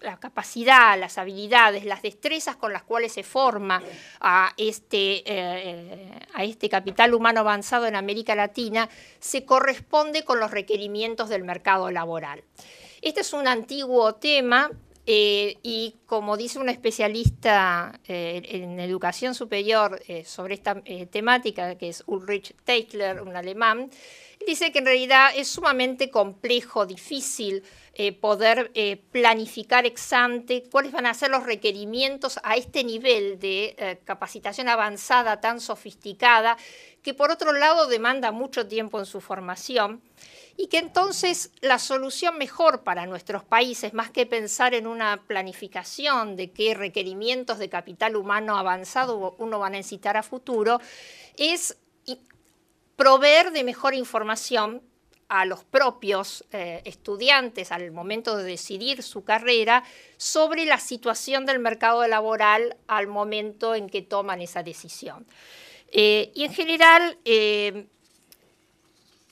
la capacidad, las habilidades, las destrezas con las cuales se forma a este capital humano avanzado en América Latina se corresponde con los requerimientos del mercado laboral. Este es un antiguo tema y, como dice un especialista en educación superior sobre esta temática, que es Ulrich Teigler, un alemán, dice que en realidad es sumamente complejo, difícil poder planificar ex ante cuáles van a ser los requerimientos a este nivel de capacitación avanzada tan sofisticada, que por otro lado demanda mucho tiempo en su formación. y que entonces la solución mejor para nuestros países, más que pensar en una planificación de qué requerimientos de capital humano avanzado uno va a necesitar a futuro, es proveer de mejor información a los propios estudiantes al momento de decidir su carrera sobre la situación del mercado laboral al momento en que toman esa decisión. Y en general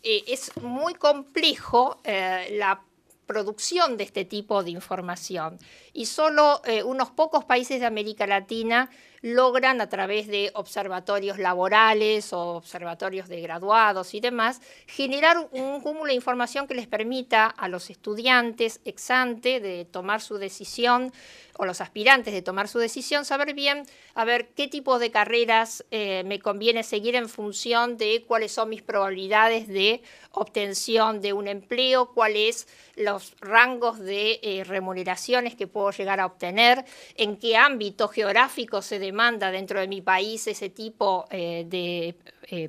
es muy complejo la producción de este tipo de información y solo unos pocos países de América Latina logran a través de observatorios laborales o observatorios de graduados y demás generar un cúmulo de información que les permita a los estudiantes ex ante de tomar su decisión o los aspirantes de tomar su decisión, saber bien a ver qué tipo de carreras me conviene seguir en función de cuáles son mis probabilidades de obtención de un empleo, cuáles los rangos de remuneraciones que puedo llegar a obtener, en qué ámbito geográfico se demanda dentro de mi país ese tipo de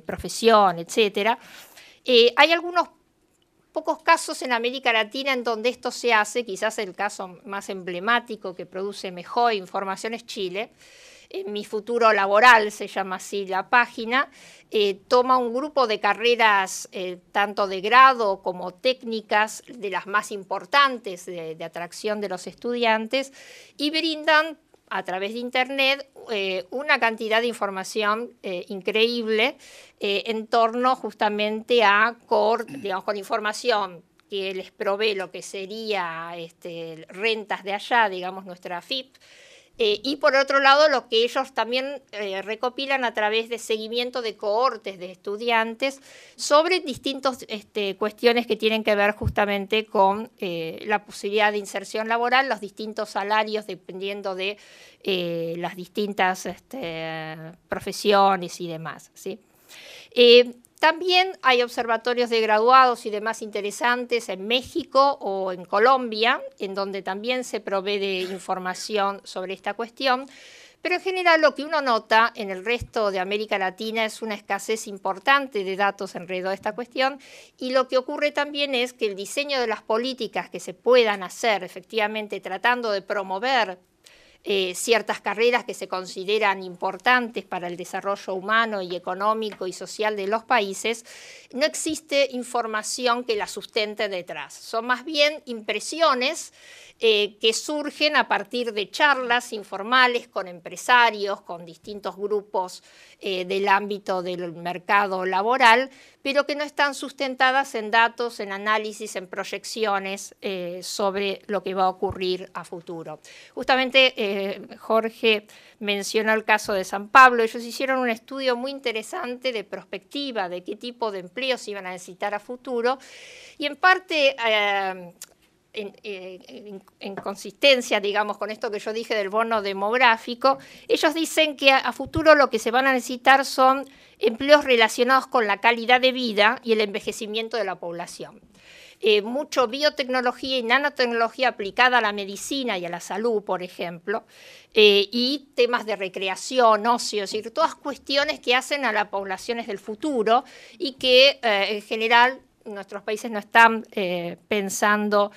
profesión, etc. Hay algunos pocos casos en América Latina en donde esto se hace, quizás el caso más emblemático que produce mejor información es Chile. Mi futuro laboral, se llama así la página, toma un grupo de carreras tanto de grado como técnicas de las más importantes de atracción de los estudiantes y brindan a través de Internet una cantidad de información increíble en torno justamente a digamos, con información que les provee lo que sería rentas de allá, digamos nuestra AFIP, y por otro lado lo que ellos también recopilan a través de seguimiento de cohortes de estudiantes sobre distintas cuestiones que tienen que ver justamente con la posibilidad de inserción laboral, los distintos salarios dependiendo de las distintas profesiones y demás, ¿sí? También hay observatorios de graduados y demás interesantes en México o en Colombia, en donde también se provee de información sobre esta cuestión, pero en general lo que uno nota en el resto de América Latina es una escasez importante de datos alrededor de esta cuestión y lo que ocurre también es que el diseño de las políticas que se puedan hacer efectivamente tratando de promover ciertas carreras que se consideran importantes para el desarrollo humano y económico y social de los países, no existe información que la sustente detrás. Son más bien impresiones que surgen a partir de charlas informales con empresarios, con distintos grupos del ámbito del mercado laboral, pero que no están sustentadas en datos, en análisis, en proyecciones sobre lo que va a ocurrir a futuro. Justamente Jorge mencionó el caso de San Pablo. Ellos hicieron un estudio muy interesante de prospectiva de qué tipo de empleos iban a necesitar a futuro y en parte en consistencia, digamos, con esto que yo dije del bono demográfico, ellos dicen que a futuro lo que se van a necesitar son empleos relacionados con la calidad de vida y el envejecimiento de la población. Mucho biotecnología y nanotecnología aplicada a la medicina y a la salud, por ejemplo, y temas de recreación, ocio, es decir, todas cuestiones que hacen a las poblaciones del futuro y que en general nuestros países no están pensando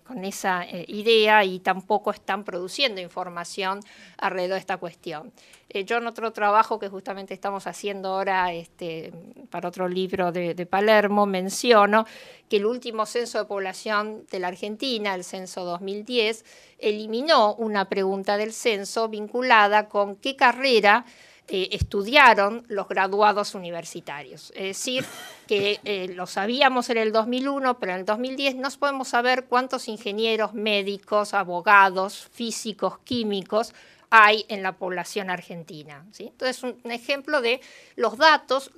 con esa idea y tampoco están produciendo información alrededor de esta cuestión. Yo en otro trabajo que justamente estamos haciendo ahora para otro libro de Palermo, menciono que el último censo de población de la Argentina, el censo 2010, eliminó una pregunta del censo vinculada con qué carrera estudiaron los graduados universitarios. Es decir, que lo sabíamos en el 2001, pero en el 2010 no podemos saber cuántos ingenieros, médicos, abogados, físicos, químicos hay en la población argentina, ¿sí? Entonces, un ejemplo de los datos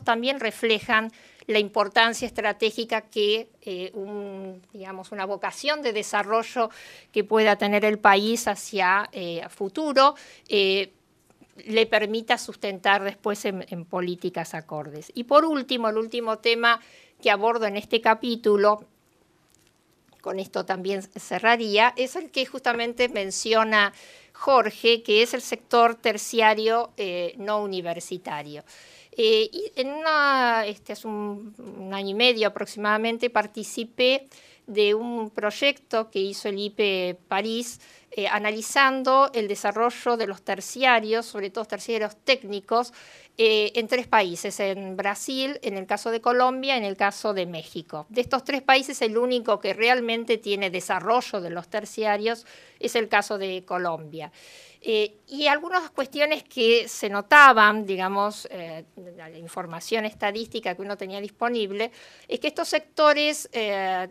también reflejan la importancia estratégica que una vocación de desarrollo que pueda tener el país hacia futuro le permita sustentar después en políticas acordes. Y por último, el último tema que abordo en este capítulo, con esto también cerraría, es el que justamente menciona Jorge, que es el sector terciario no universitario. Y hace un año y medio aproximadamente participé de un proyecto que hizo el IPE París, analizando el desarrollo de los terciarios, sobre todo terciarios técnicos, en 3 países, en Brasil, en el caso de Colombia, en el caso de México. De estos 3 países, el único que realmente tiene desarrollo de los terciarios es el caso de Colombia. Y algunas cuestiones que se notaban, digamos, de la información estadística que uno tenía disponible, es que estos sectores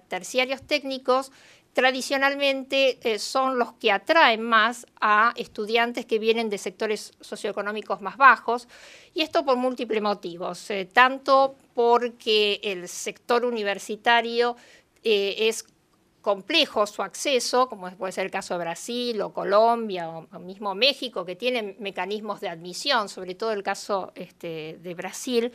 terciarios técnicos tradicionalmente son los que atraen más a estudiantes que vienen de sectores socioeconómicos más bajos, y esto por múltiples motivos, tanto porque el sector universitario es complejo su acceso, como puede ser el caso de Brasil o Colombia o mismo México, que tienen mecanismos de admisión, sobre todo el caso de Brasil,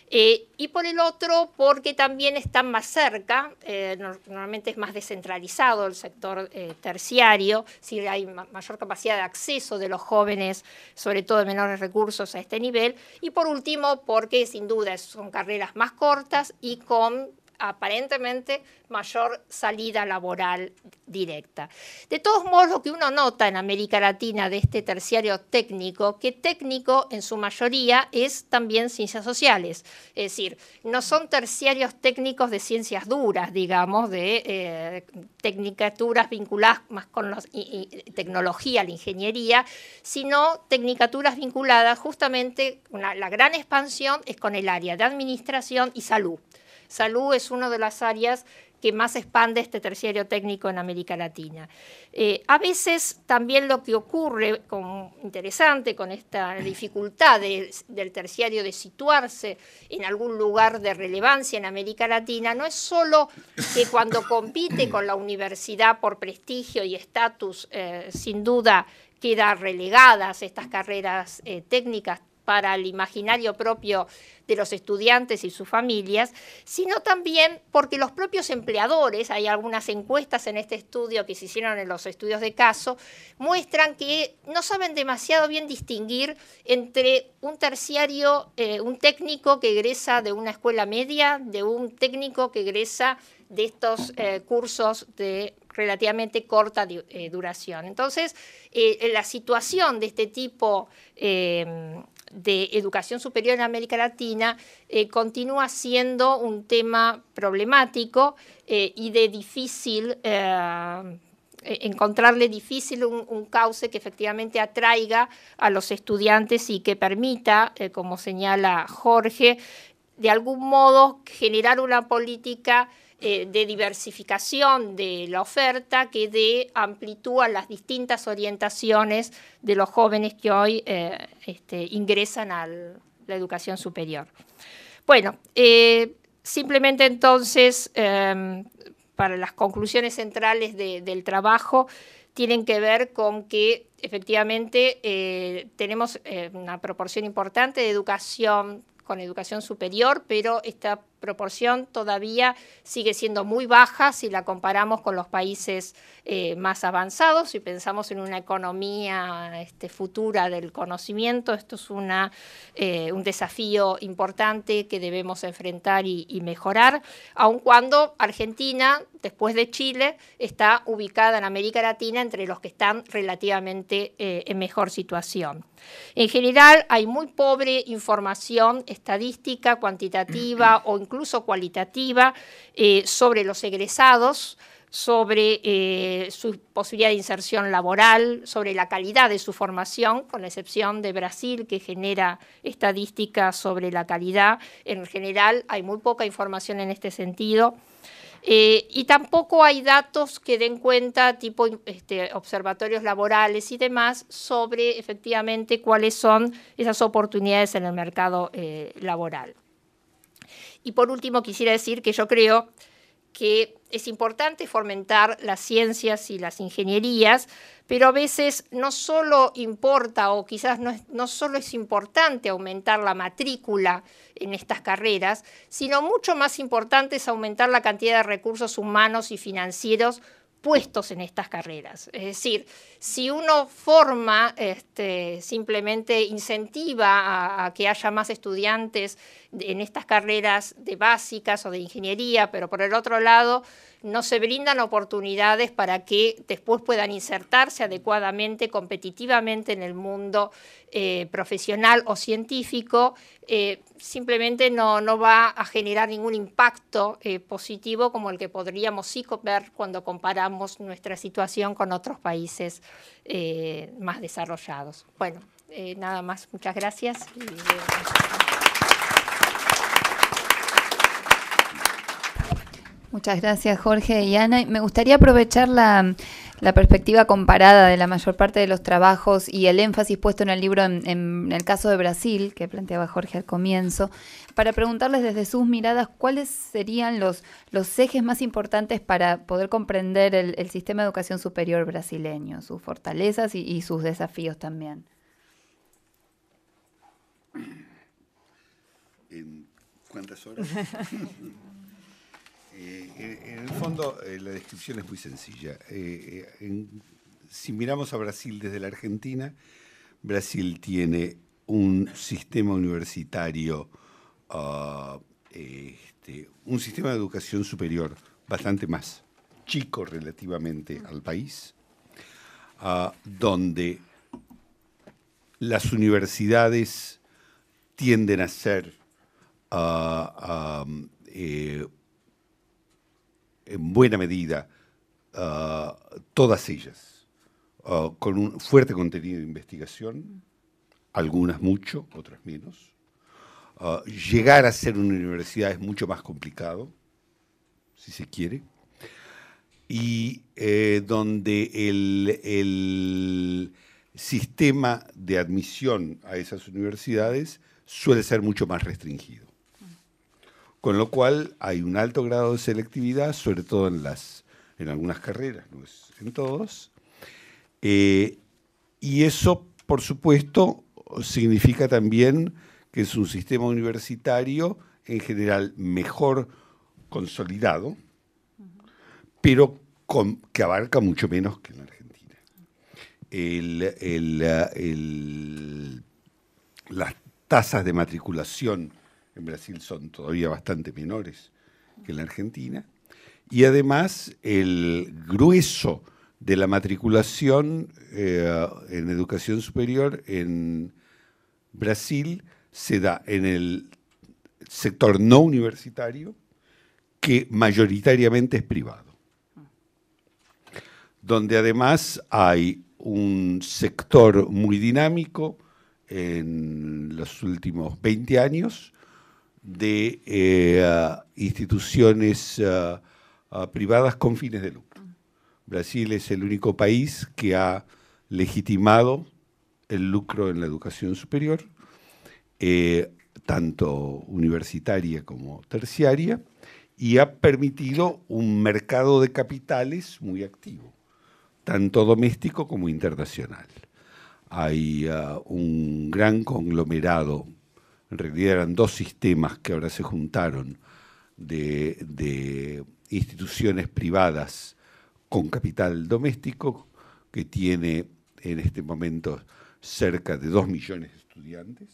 y por el otro porque también están más cerca, normalmente es más descentralizado el sector terciario, si hay mayor capacidad de acceso de los jóvenes, sobre todo de menores recursos a este nivel, y por último porque sin duda son carreras más cortas y con aparentemente mayor salida laboral directa. De todos modos, lo que uno nota en América Latina de este terciario técnico, que técnico en su mayoría es también ciencias sociales, es decir, no son terciarios técnicos de ciencias duras, digamos, de tecnicaturas vinculadas más con tecnología, la ingeniería, sino tecnicaturas vinculadas justamente, la gran expansión es con el área de administración y salud. Salud es una de las áreas que más expande este terciario técnico en América Latina. A veces también lo que ocurre, interesante con esta dificultad del terciario de situarse en algún lugar de relevancia en América Latina, no es solo que cuando compite con la universidad por prestigio y estatus, sin duda queda relegadas estas carreras técnicas para el imaginario propio de los estudiantes y sus familias, sino también porque los propios empleadores, hay algunas encuestas en este estudio que se hicieron en los estudios de caso, muestran que no saben demasiado bien distinguir entre un terciario, un técnico que egresa de una escuela media, de un técnico que egresa de estos cursos de relativamente corta duración. Entonces, la situación de este tipo de educación superior en América Latina continúa siendo un tema problemático y de difícil, encontrarle difícil un cauce que efectivamente atraiga a los estudiantes y que permita, como señala Jorge, de algún modo generar una política de diversificación de la oferta que dé amplitud a las distintas orientaciones de los jóvenes que hoy ingresan a la educación superior. Bueno, simplemente entonces, para las conclusiones centrales del trabajo, tienen que ver con que efectivamente tenemos una proporción importante de educación con educación superior, pero esta proporción todavía sigue siendo muy baja si la comparamos con los países más avanzados. Si pensamos en una economía futura del conocimiento, esto es un desafío importante que debemos enfrentar y mejorar, aun cuando Argentina, después de Chile, está ubicada en América Latina entre los que están relativamente en mejor situación. En general, hay muy pobre información estadística, cuantitativa o incluso cualitativa sobre los egresados, sobre su posibilidad de inserción laboral, sobre la calidad de su formación, con la excepción de Brasil, que genera estadísticas sobre la calidad. En general, hay muy poca información en este sentido. Y tampoco hay datos que den cuenta, tipo observatorios laborales y demás, sobre efectivamente cuáles son esas oportunidades en el mercado laboral. Y por último, quisiera decir que yo creo que es importante fomentar las ciencias y las ingenierías, pero a veces no solo importa, o quizás no solo es importante aumentar la matrícula en estas carreras, sino mucho más importante es aumentar la cantidad de recursos humanos y financieros puestos en estas carreras. Es decir, si uno forma, simplemente incentiva a que haya más estudiantes en estas carreras de básicas o de ingeniería, pero por el otro lado no se brindan oportunidades para que después puedan insertarse adecuadamente, competitivamente en el mundo profesional o científico, simplemente no va a generar ningún impacto positivo como el que podríamos sí ver cuando comparamos nuestra situación con otros países más desarrollados. Bueno, nada más, muchas gracias. Muchas gracias, Jorge y Ana. Me gustaría aprovechar la perspectiva comparada de la mayor parte de los trabajos y el énfasis puesto en el libro en el caso de Brasil, que planteaba Jorge al comienzo, para preguntarles desde sus miradas cuáles serían los ejes más importantes para poder comprender el sistema de educación superior brasileño, sus fortalezas y sus desafíos también. ¿En cuántas horas? En el fondo, la descripción es muy sencilla. Si miramos a Brasil desde la Argentina, Brasil tiene un sistema universitario, un sistema de educación superior bastante más chico relativamente al país, donde las universidades tienden a ser en buena medida, todas ellas, con un fuerte contenido de investigación, algunas mucho, otras menos. Llegar a ser una universidad es mucho más complicado, si se quiere, y donde el sistema de admisión a esas universidades suele ser mucho más restringido. Con lo cual hay un alto grado de selectividad, sobre todo en algunas carreras, no es en todos. Y eso, por supuesto, significa también que es un sistema universitario en general mejor consolidado, pero que abarca mucho menos que en la Argentina. Las tasas de matriculación en Brasil son todavía bastante menores que en la Argentina, y además el grueso de la matriculación en educación superior en Brasil se da en el sector no universitario, que mayoritariamente es privado, donde además hay un sector muy dinámico en los últimos 20 años, de instituciones privadas con fines de lucro. Brasil es el único país que ha legitimado el lucro en la educación superior, tanto universitaria como terciaria, y ha permitido un mercado de capitales muy activo, tanto doméstico como internacional. Hay un gran conglomerado. En realidad eran dos sistemas que ahora se juntaron de instituciones privadas con capital doméstico, que tiene en este momento cerca de 2 millones de estudiantes,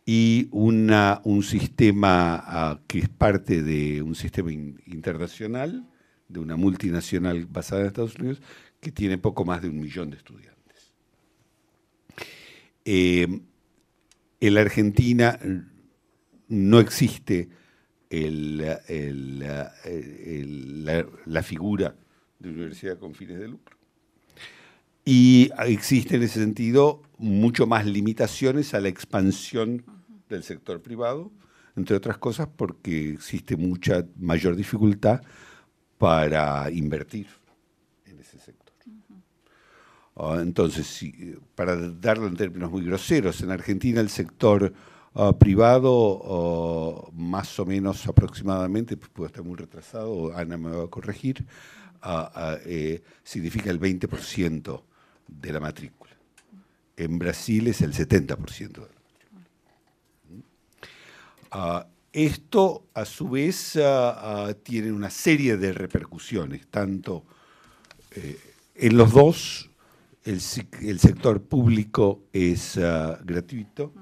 y un sistema que es parte de un sistema internacional, de una multinacional basada en Estados Unidos, que tiene poco más de 1 millón de estudiantes. En la Argentina no existe la figura de universidad con fines de lucro. Y existe en ese sentido mucho más limitaciones a la expansión del sector privado, entre otras cosas porque existe mucha mayor dificultad para invertir en ese sector. Entonces, para darlo en términos muy groseros, en Argentina el sector privado, más o menos aproximadamente, pues puede estar muy retrasado, Ana me va a corregir, significa el 20% de la matrícula. En Brasil es el 70% de la matrícula. Esto, a su vez, tiene una serie de repercusiones, tanto en los dos, el sector público es gratuito,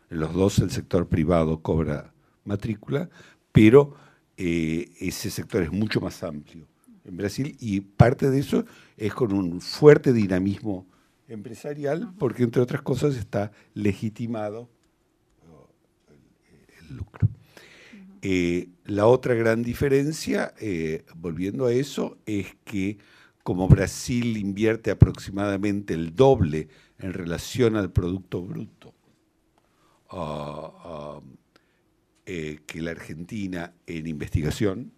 en los dos el sector privado cobra matrícula, pero ese sector es mucho más amplio en Brasil y parte de eso es con un fuerte dinamismo empresarial, porque entre otras cosas está legitimado el lucro. La otra gran diferencia, volviendo a eso, es que como Brasil invierte aproximadamente el doble en relación al Producto Bruto que la Argentina en investigación,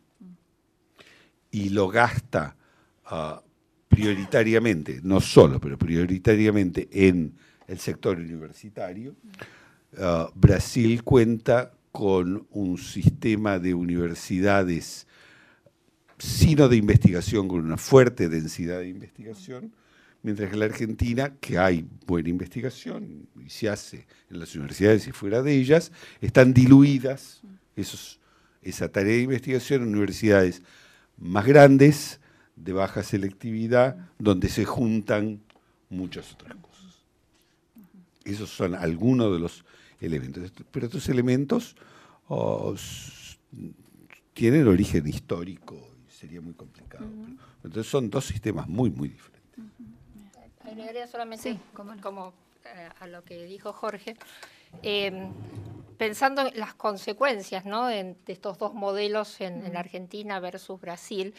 y lo gasta prioritariamente, no solo, pero prioritariamente en el sector universitario, Brasil cuenta con un sistema de universidades, sino de investigación, con una fuerte densidad de investigación, mientras que en la Argentina, que hay buena investigación y se hace en las universidades y fuera de ellas, están diluidas esa tarea de investigación en universidades más grandes, de baja selectividad, donde se juntan muchas otras cosas. Esos son algunos de los elementos. Pero estos elementos tienen origen histórico y sería muy complicado. Entonces son dos sistemas muy, muy diferentes. Agregaría solamente, Sí, como a lo que dijo Jorge, pensando en las consecuencias, ¿no?, de estos dos modelos en la Argentina versus Brasil,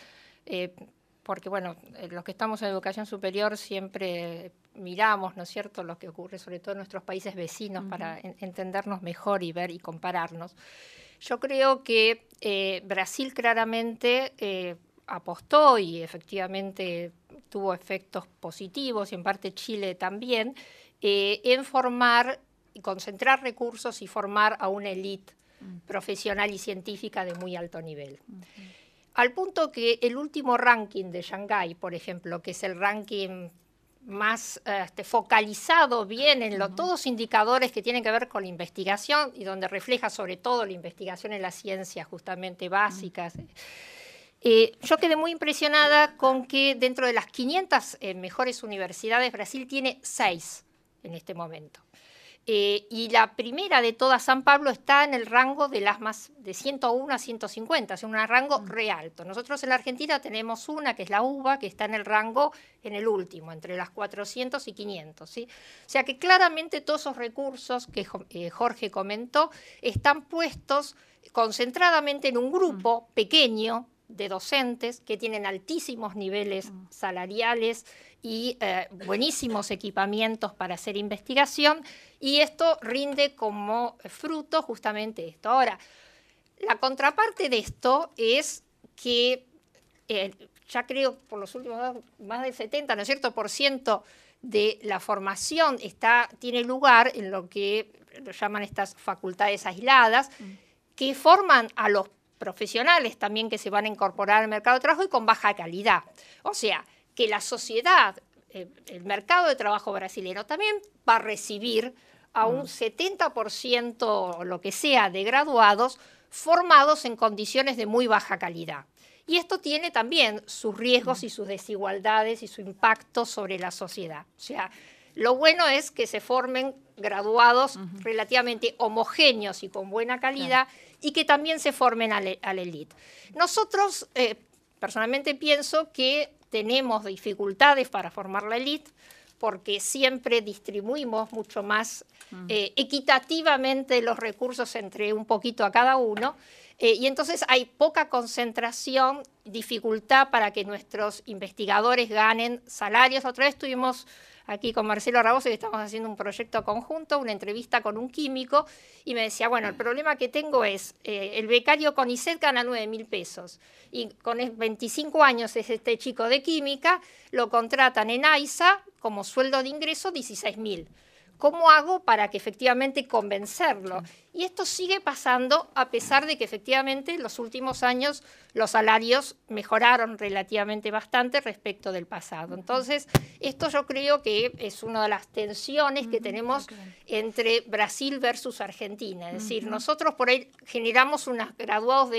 porque bueno, los que estamos en educación superior siempre miramos, ¿no es cierto?, lo que ocurre sobre todo en nuestros países vecinos para entendernos mejor y ver y compararnos. Yo creo que Brasil claramente apostó y efectivamente tuvo efectos positivos, y en parte Chile también, en formar y concentrar recursos y formar a una élite profesional y científica de muy alto nivel. Al punto que el último ranking de Shanghái, por ejemplo, que es el ranking más focalizado bien en todos indicadores que tienen que ver con la investigación y donde refleja sobre todo la investigación en las ciencias justamente básicas. Yo quedé muy impresionada con que dentro de las 500 mejores universidades, Brasil tiene 6 en este momento. Y la primera de todas, San Pablo, está en el rango de las más de 101 a 150, es un rango re alto. Nosotros en la Argentina tenemos una, que es la UBA, que está en el rango, en el último, entre las 400 y 500. ¿Sí? O sea que claramente todos esos recursos que Jorge comentó están puestos concentradamente en un grupo pequeño de docentes que tienen altísimos niveles salariales y buenísimos equipamientos para hacer investigación, y esto rinde como fruto justamente esto. Ahora, la contraparte de esto es que ya creo por los últimos más del 70%, ¿no es cierto?, % de la formación tiene lugar en lo que llaman estas facultades aisladas, que forman a los profesionales también que se van a incorporar al mercado de trabajo y con baja calidad. O sea, que la sociedad, el mercado de trabajo brasileño también va a recibir a un 70% o lo que sea de graduados formados en condiciones de muy baja calidad. Y esto tiene también sus riesgos y sus desigualdades y su impacto sobre la sociedad. O sea, lo bueno es que se formen graduados relativamente homogéneos y con buena calidad, y que también se formen a la élite. Nosotros, personalmente pienso que tenemos dificultades para formar la élite porque siempre distribuimos mucho más equitativamente los recursos entre un poquito a cada uno, y entonces hay poca concentración, dificultad para que nuestros investigadores ganen salarios. Otra vez tuvimos aquí con Marcelo Raboso, y estamos haciendo un proyecto conjunto, una entrevista con un químico, y me decía, bueno, el problema que tengo es, el becario CONICET gana 9.000 pesos, y con 25 años es este chico de química, lo contratan en AISA como sueldo de ingreso 16.000. ¿cómo hago para que efectivamente convencerlo? Y esto sigue pasando a pesar de que efectivamente en los últimos años los salarios mejoraron relativamente bastante respecto del pasado. Entonces, esto yo creo que es una de las tensiones que tenemos entre Brasil versus Argentina. Es decir, nosotros por ahí generamos unos graduados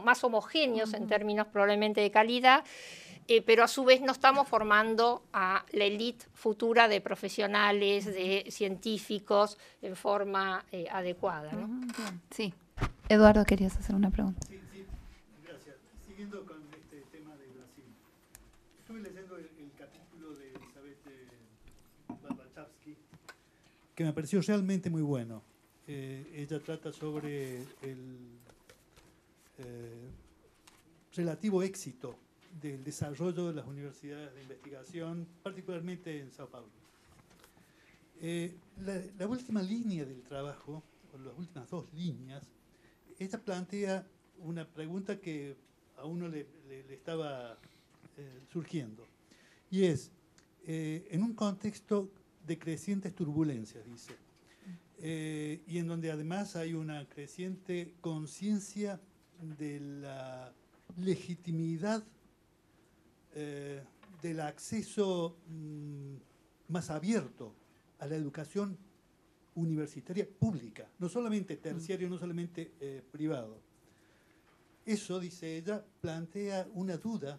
más homogéneos en términos probablemente de calidad, pero a su vez no estamos formando a la élite futura de profesionales, de científicos en forma adecuada, ¿no? Sí. Eduardo, querías hacer una pregunta. Sí, gracias. Siguiendo con este tema de Brasil, estuve leyendo el capítulo de Elizabeth Barbachowski, que me pareció realmente muy bueno. Ella trata sobre el relativo éxito del desarrollo de las universidades de investigación, particularmente en Sao Paulo. La última línea del trabajo, o las últimas dos líneas, ella plantea una pregunta que a uno le estaba surgiendo, y es, en un contexto de crecientes turbulencias, dice, y en donde además hay una creciente conciencia de la legitimidad del acceso más abierto a la educación universitaria pública, no solamente terciario, no solamente privado. Eso, dice ella, plantea una duda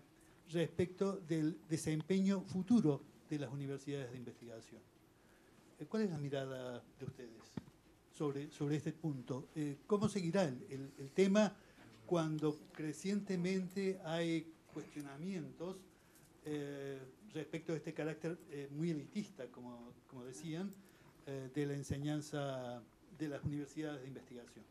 respecto del desempeño futuro de las universidades de investigación. ¿Cuál es la mirada de ustedes sobre este punto? ¿Cómo seguirá el tema cuando crecientemente hay cuestionamientos respecto a este carácter muy elitista, como decían, de la enseñanza de las universidades de investigación?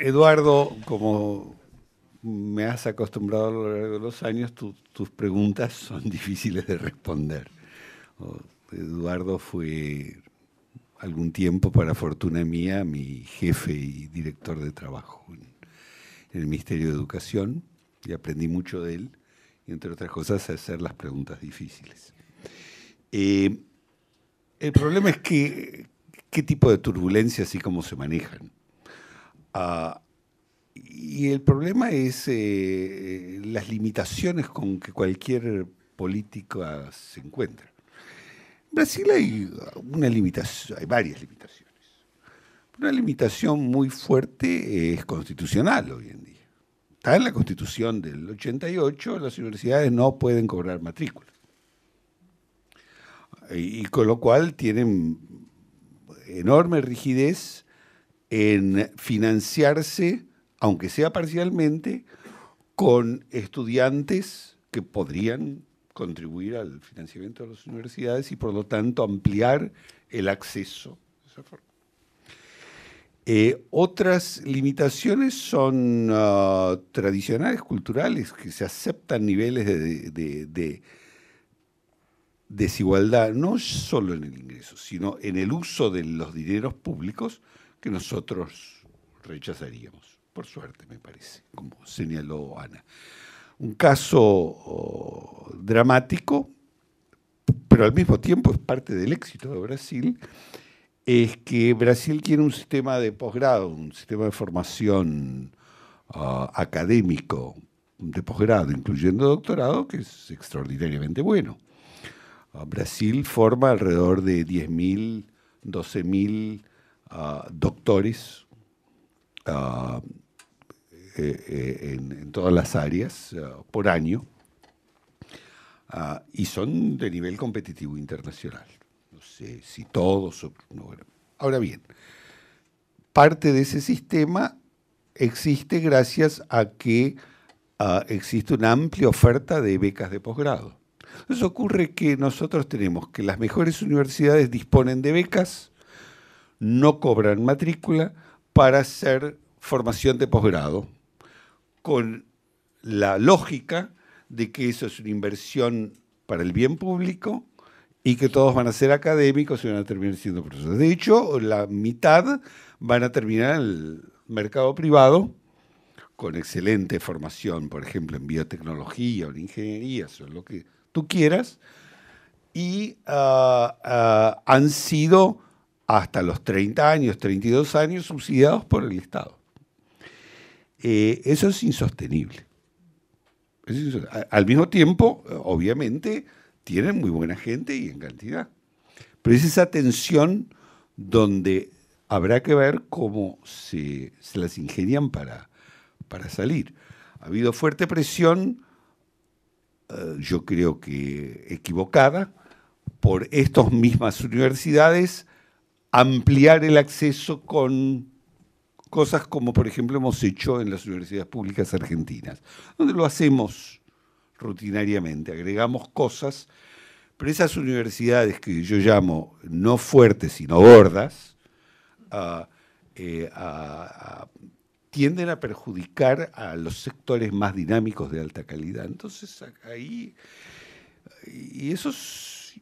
Eduardo, como me has acostumbrado a lo largo de los años, tus preguntas son difíciles de responder. Eduardo fue algún tiempo, para fortuna mía, mi jefe y director de trabajo en el Ministerio de Educación, y aprendí mucho de él, y entre otras cosas a hacer las preguntas difíciles. El problema es que qué tipo de turbulencias y cómo se manejan. Y el problema es las limitaciones con que cualquier política se encuentra. En Brasil hay varias limitaciones. Una limitación muy fuerte es constitucional hoy en día. Está en la Constitución del 88, las universidades no pueden cobrar matrícula. Y con lo cual tienen enorme rigidez en financiarse, aunque sea parcialmente, con estudiantes que podrían contribuir al financiamiento de las universidades y por lo tanto ampliar el acceso de esa forma. Otras limitaciones son tradicionales, culturales, que se aceptan niveles de desigualdad, no solo en el ingreso, sino en el uso de los dineros públicos que nosotros rechazaríamos, por suerte me parece, como señaló Ana. Un caso dramático, pero al mismo tiempo es parte del éxito de Brasil, es que Brasil tiene un sistema de posgrado, un sistema de formación académico de posgrado, incluyendo doctorado, que es extraordinariamente bueno. Brasil forma alrededor de 10.000, 12.000 doctores en todas las áreas por año, y son de nivel competitivo internacional. No sé si todos o no. Ahora bien, parte de ese sistema existe gracias a que existe una amplia oferta de becas de posgrado. Entonces ocurre que nosotros tenemos que las mejores universidades disponen de becas, no cobran matrícula para hacer formación de posgrado, con la lógica de que eso es una inversión para el bien público y que todos van a ser académicos y van a terminar siendo profesores. De hecho, la mitad van a terminar en el mercado privado con excelente formación, por ejemplo, en biotecnología o en ingeniería, o lo que tú quieras, y han sido hasta los 30 años, 32 años subsidiados por el Estado. Eso es insostenible. Al mismo tiempo, obviamente, tienen muy buena gente y en cantidad. Pero es esa tensión donde habrá que ver cómo se las ingenian para salir. Ha habido fuerte presión, yo creo que equivocada, por estas mismas universidades ampliar el acceso con cosas como, por ejemplo, hemos hecho en las universidades públicas argentinas, donde lo hacemos rutinariamente, agregamos cosas, pero esas universidades que yo llamo no fuertes, sino gordas, tienden a perjudicar a los sectores más dinámicos de alta calidad. Entonces, ahí, y eso es,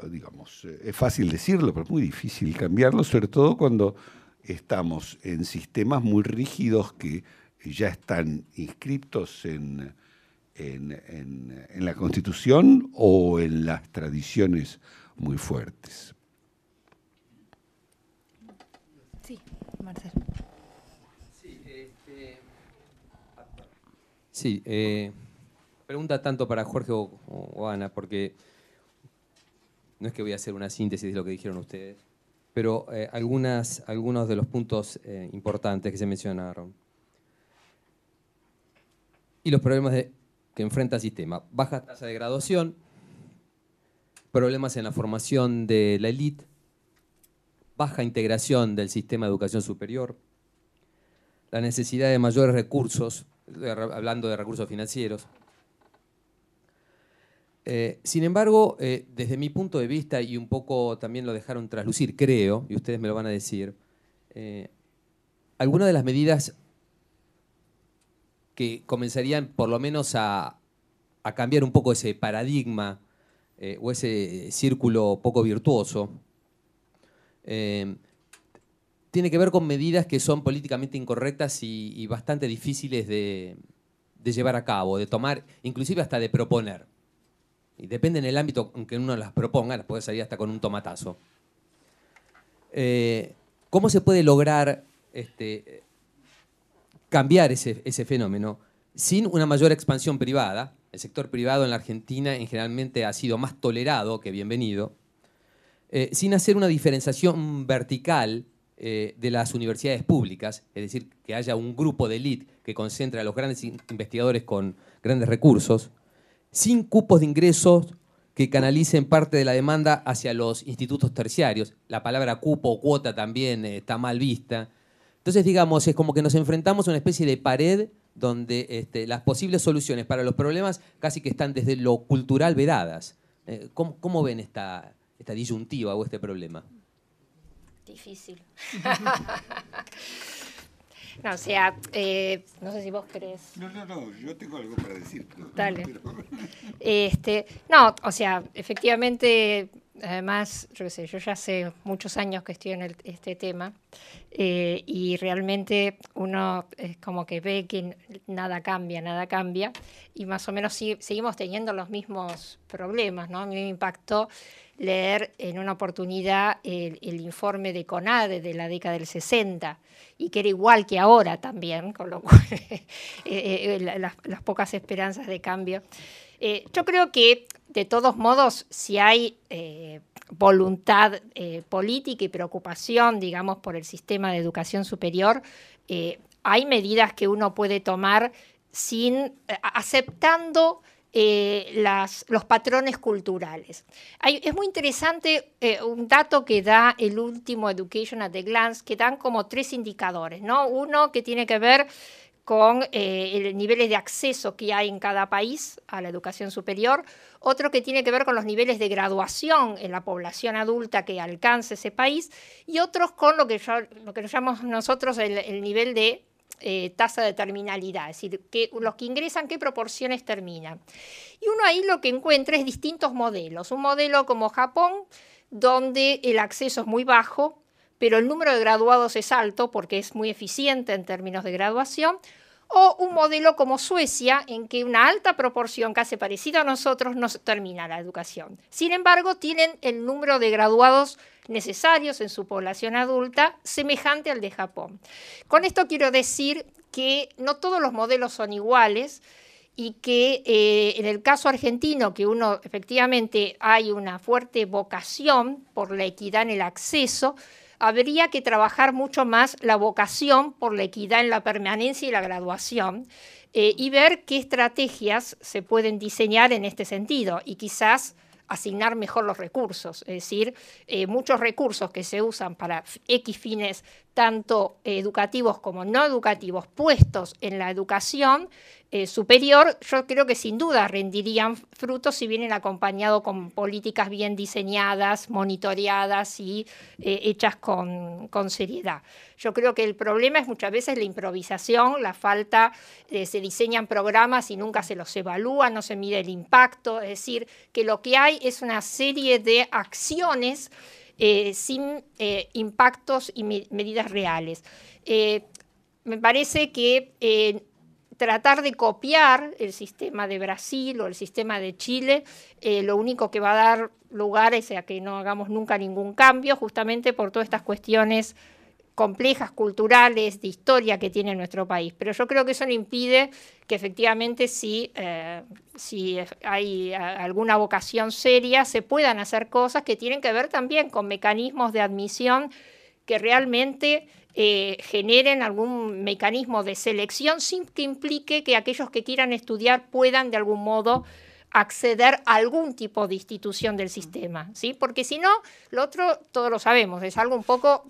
digamos, es fácil decirlo, pero es muy difícil cambiarlo, sobre todo cuando estamos en sistemas muy rígidos que ya están inscritos en la Constitución o en las tradiciones muy fuertes. Sí, Marcelo. Sí, pregunta tanto para Jorge o Ana, porque no es que voy a hacer una síntesis de lo que dijeron ustedes, pero algunos de los puntos importantes que se mencionaron. Y los problemas que enfrenta el sistema. Baja tasa de graduación, problemas en la formación de la élite, baja integración del sistema de educación superior, la necesidad de mayores recursos, hablando de recursos financieros. Sin embargo, desde mi punto de vista, y un poco también lo dejaron traslucir, creo, y ustedes me lo van a decir, algunas de las medidas que comenzarían por lo menos a cambiar un poco ese paradigma o ese círculo poco virtuoso, tiene que ver con medidas que son políticamente incorrectas y bastante difíciles de llevar a cabo, de tomar, inclusive hasta de proponer. Y depende en el ámbito en que uno las proponga, las puede salir hasta con un tomatazo. ¿Cómo se puede lograr cambiar ese fenómeno sin una mayor expansión privada? El sector privado en la Argentina generalmente ha sido más tolerado que bienvenido, sin hacer una diferenciación vertical de las universidades públicas, es decir, que haya un grupo de élite que concentre a los grandes investigadores con grandes recursos, sin cupos de ingresos que canalicen parte de la demanda hacia los institutos terciarios. La palabra cupo o cuota también está mal vista. Entonces, digamos, es como que nos enfrentamos a una especie de pared donde las posibles soluciones para los problemas casi que están desde lo cultural vedadas. ¿Cómo ven esta disyuntiva o este problema? Difícil. No, o sea, no sé si vos querés. No, yo tengo algo para decir. Dale. No, o sea, efectivamente, además, yo qué sé, yo ya hace muchos años que estoy en este tema y realmente uno es como que ve que nada cambia y más o menos seguimos teniendo los mismos problemas, ¿no? A mí me impactó leer en una oportunidad el informe de CONADE de la década del 60 y que era igual que ahora también, con lo cual las pocas esperanzas de cambio. Yo creo que, de todos modos, si hay voluntad política y preocupación, digamos, por el sistema de educación superior, hay medidas que uno puede tomar aceptando los patrones culturales. Es muy interesante un dato que da el último Education at a Glance, que dan como 3 indicadores, ¿no? Uno que tiene que ver con el niveles de acceso que hay en cada país a la educación superior, otro que tiene que ver con los niveles de graduación en la población adulta que alcanza ese país, y otros con lo que nos llamamos nosotros el nivel de tasa de terminalidad, es decir, los que ingresan, qué proporciones terminan. Y uno ahí lo que encuentra es distintos modelos. Un modelo como Japón, donde el acceso es muy bajo, pero el número de graduados es alto porque es muy eficiente en términos de graduación. o un modelo como Suecia, en que una alta proporción, casi parecida a nosotros, no termina la educación. Sin embargo, tienen el número de graduados necesarios en su población adulta semejante al de Japón. Con esto quiero decir que no todos los modelos son iguales y que en el caso argentino, que uno efectivamente hay una fuerte vocación por la equidad en el acceso, habría que trabajar mucho más la vocación por la equidad en la permanencia y la graduación y ver qué estrategias se pueden diseñar en este sentido y quizás asignar mejor los recursos, es decir, muchos recursos que se usan para X fines tanto educativos como no educativos puestos en la educación superior, yo creo que sin duda rendirían frutos si vienen acompañados con políticas bien diseñadas, monitoreadas y hechas con seriedad. Yo creo que el problema es muchas veces la improvisación, la falta, se diseñan programas y nunca se los evalúa, no se mide el impacto, es decir, que lo que hay es una serie de acciones sin impactos y medidas reales. Me parece que tratar de copiar el sistema de Brasil o el sistema de Chile, lo único que va a dar lugar es a que no hagamos nunca ningún cambio, justamente por todas estas cuestiones complejas, culturales, de historia que tiene nuestro país. Pero yo creo que eso no impide que efectivamente si hay alguna vocación seria, se puedan hacer cosas que tienen que ver también con mecanismos de admisión que realmente generen algún mecanismo de selección sin que implique que aquellos que quieran estudiar puedan de algún modo acceder a algún tipo de institución del sistema, ¿sí? Porque si no, lo otro, todos lo sabemos, es algo un poco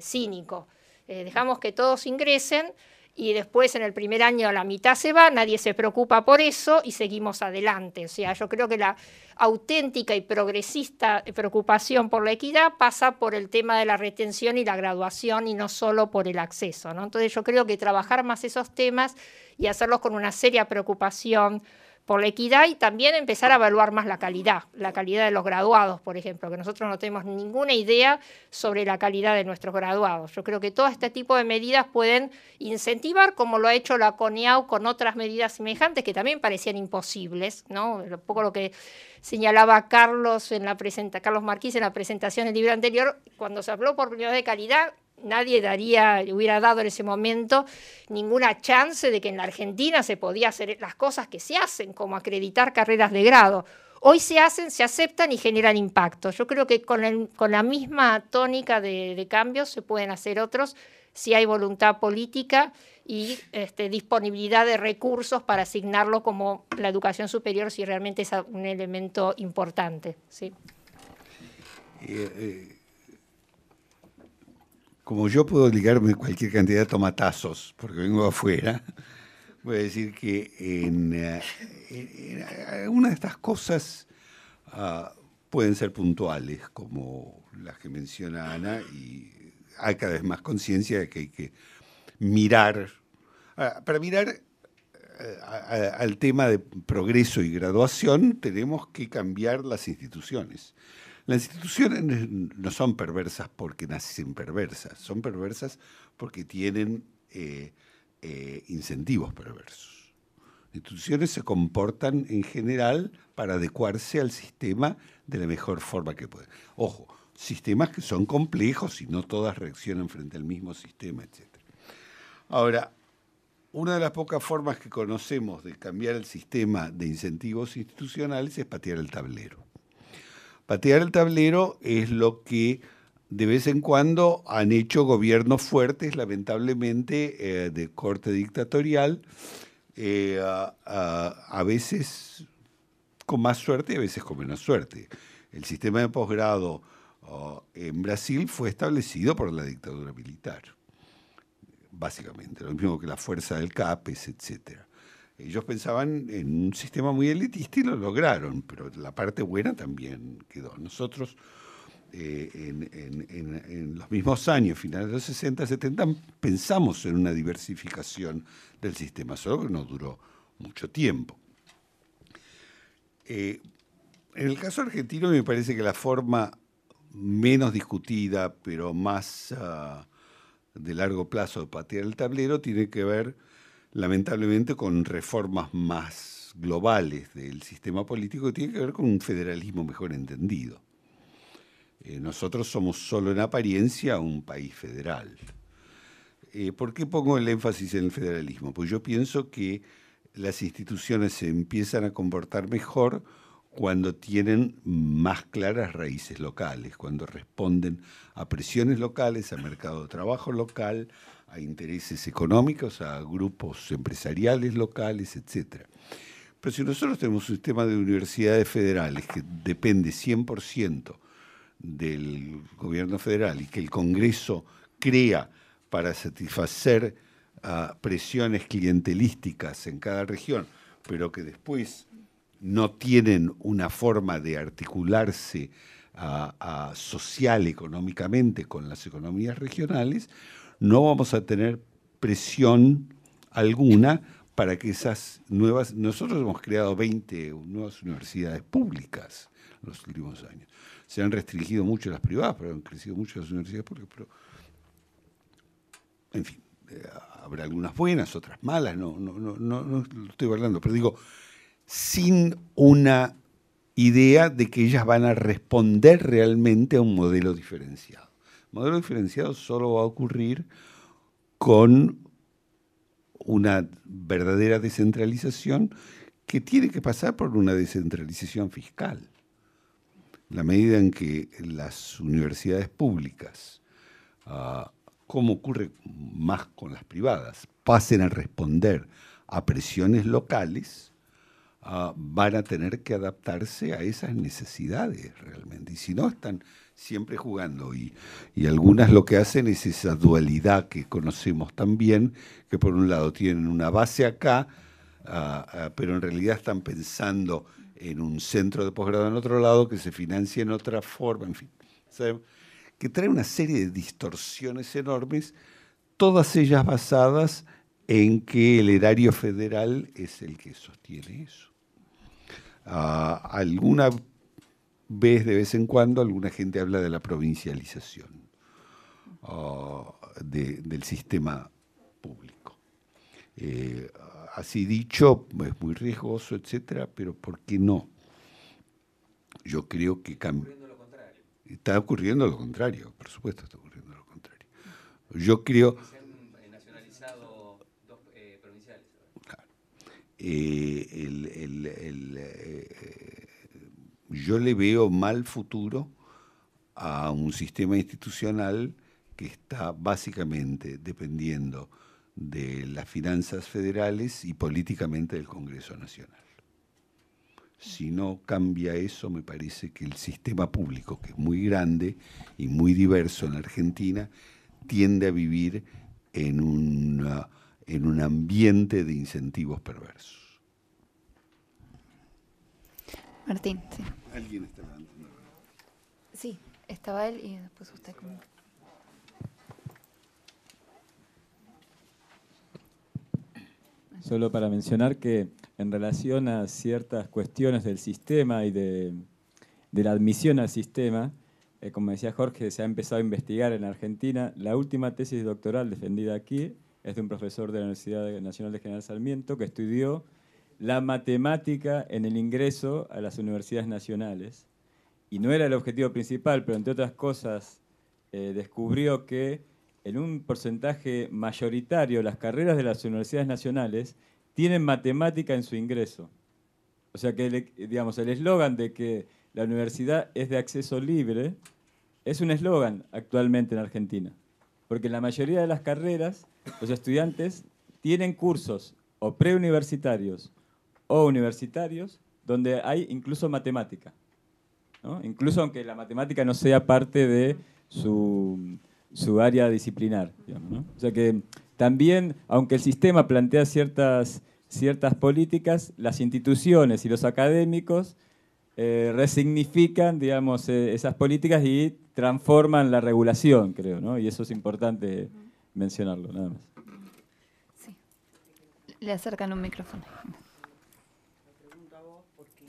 cínico. Dejamos que todos ingresen y después en el primer año la mitad se va, nadie se preocupa por eso y seguimos adelante. O sea, yo creo que la auténtica y progresista preocupación por la equidad pasa por el tema de la retención y la graduación y no solo por el acceso, ¿no? Entonces yo creo que trabajar más esos temas y hacerlos con una seria preocupación por la equidad y también empezar a evaluar más la calidad de los graduados, por ejemplo, que nosotros no tenemos ninguna idea sobre la calidad de nuestros graduados. Yo creo que todo este tipo de medidas pueden incentivar, como lo ha hecho la CONEAU con otras medidas semejantes que también parecían imposibles, ¿no? Un poco lo que señalaba Carlos Marquís en la presentación del libro anterior, cuando se habló por primera vez de calidad, nadie hubiera dado en ese momento ninguna chance de que en la Argentina se podía hacer las cosas que se hacen, como acreditar carreras de grado. Hoy se hacen, se aceptan y generan impacto. Yo creo que con la misma tónica de cambios se pueden hacer otros si hay voluntad política y disponibilidad de recursos para asignarlo como la educación superior si realmente es un elemento importante. ¿Sí? Como yo puedo ligarme cualquier cantidad de tomatazos, porque vengo de afuera, voy a decir que en una de estas cosas pueden ser puntuales, como las que menciona Ana, y hay cada vez más conciencia de que hay que mirar. Para mirar al tema de progreso y graduación, tenemos que cambiar las instituciones. Las instituciones no son perversas porque nacen perversas, son perversas porque tienen incentivos perversos. Las instituciones se comportan en general para adecuarse al sistema de la mejor forma que pueden. Ojo, sistemas que son complejos y no todas reaccionan frente al mismo sistema, etc. Ahora, una de las pocas formas que conocemos de cambiar el sistema de incentivos institucionales es patear el tablero. Patear el tablero es lo que de vez en cuando han hecho gobiernos fuertes, lamentablemente, de corte dictatorial, a veces con más suerte y a veces con menos suerte. El sistema de posgrado en Brasil fue establecido por la dictadura militar, básicamente, lo mismo que la fuerza del CAPES, etcétera. Ellos pensaban en un sistema muy elitista y lo lograron, pero la parte buena también quedó. Nosotros, en los mismos años, finales de los 60, 70, pensamos en una diversificación del sistema, solo que no duró mucho tiempo. En el caso argentino me parece que la forma menos discutida, pero más de largo plazo de patear el tablero, tiene que ver lamentablemente con reformas más globales del sistema político que tienen que ver con un federalismo mejor entendido. Nosotros somos solo en apariencia un país federal. ¿Por qué pongo el énfasis en el federalismo? Pues yo pienso que las instituciones se empiezan a comportar mejor cuando tienen más claras raíces locales, cuando responden a presiones locales, a mercado de trabajo local, a intereses económicos, a grupos empresariales locales, etc. Pero si nosotros tenemos un sistema de universidades federales que depende 100% del gobierno federal y que el Congreso crea para satisfacer presiones clientelísticas en cada región, pero que después no tienen una forma de articularse social, económicamente con las economías regionales, no vamos a tener presión alguna para que esas nuevas... Nosotros hemos creado 20 nuevas universidades públicas en los últimos años. Se han restringido mucho las privadas, pero han crecido mucho las universidades públicas. Pero, en fin, habrá algunas buenas, otras malas, no lo estoy hablando, pero digo, sin una idea de que ellas van a responder realmente a un modelo diferenciado. El modelo diferenciado solo va a ocurrir con una verdadera descentralización que tiene que pasar por una descentralización fiscal. La medida en que las universidades públicas, como ocurre más con las privadas, pasen a responder a presiones locales, van a tener que adaptarse a esas necesidades realmente. Y si no, están siempre jugando. Y algunas lo que hacen es esa dualidad que conocemos también, que por un lado tienen una base acá, pero en realidad están pensando en un centro de posgrado en otro lado que se financia en otra forma, en fin. ¿Sabe? Que trae una serie de distorsiones enormes, todas ellas basadas en que el erario federal es el que sostiene eso. Alguna vez, de vez en cuando, alguna gente habla de la provincialización del sistema público. Así dicho, es muy riesgoso, etcétera, pero ¿por qué no? Yo creo que está ocurriendo lo contrario, por supuesto está ocurriendo lo contrario. Yo creo... Se han nacionalizado dos provinciales. Claro. Yo le veo mal futuro a un sistema institucional que está básicamente dependiendo de las finanzas federales y políticamente del Congreso Nacional. Si no cambia eso, me parece que el sistema público, que es muy grande y muy diverso en Argentina, tiende a vivir en un ambiente de incentivos perversos. Martín, sí. ¿Alguien está levantando? Sí, estaba él y después usted. Solo para mencionar que en relación a ciertas cuestiones del sistema y de la admisión al sistema, como decía Jorge, se ha empezado a investigar en Argentina. La última tesis doctoral defendida aquí es de un profesor de la Universidad Nacional de General Sarmiento que estudió la matemática en el ingreso a las universidades nacionales. Y no era el objetivo principal, pero entre otras cosas descubrió que en un porcentaje mayoritario las carreras de las universidades nacionales tienen matemática en su ingreso. O sea que, digamos, el eslogan de que la universidad es de acceso libre es un eslogan actualmente en Argentina. Porque en la mayoría de las carreras los estudiantes tienen cursos o preuniversitarios o universitarios donde hay incluso matemática, ¿no? Incluso aunque la matemática no sea parte de su área disciplinar, digamos, ¿no? O sea que también, aunque el sistema plantea ciertas políticas, las instituciones y los académicos resignifican, digamos, esas políticas y transforman la regulación, creo, ¿no? Y eso es importante mencionarlo, nada más. Sí. Le acercan un micrófono. Me pregunto a vos, porque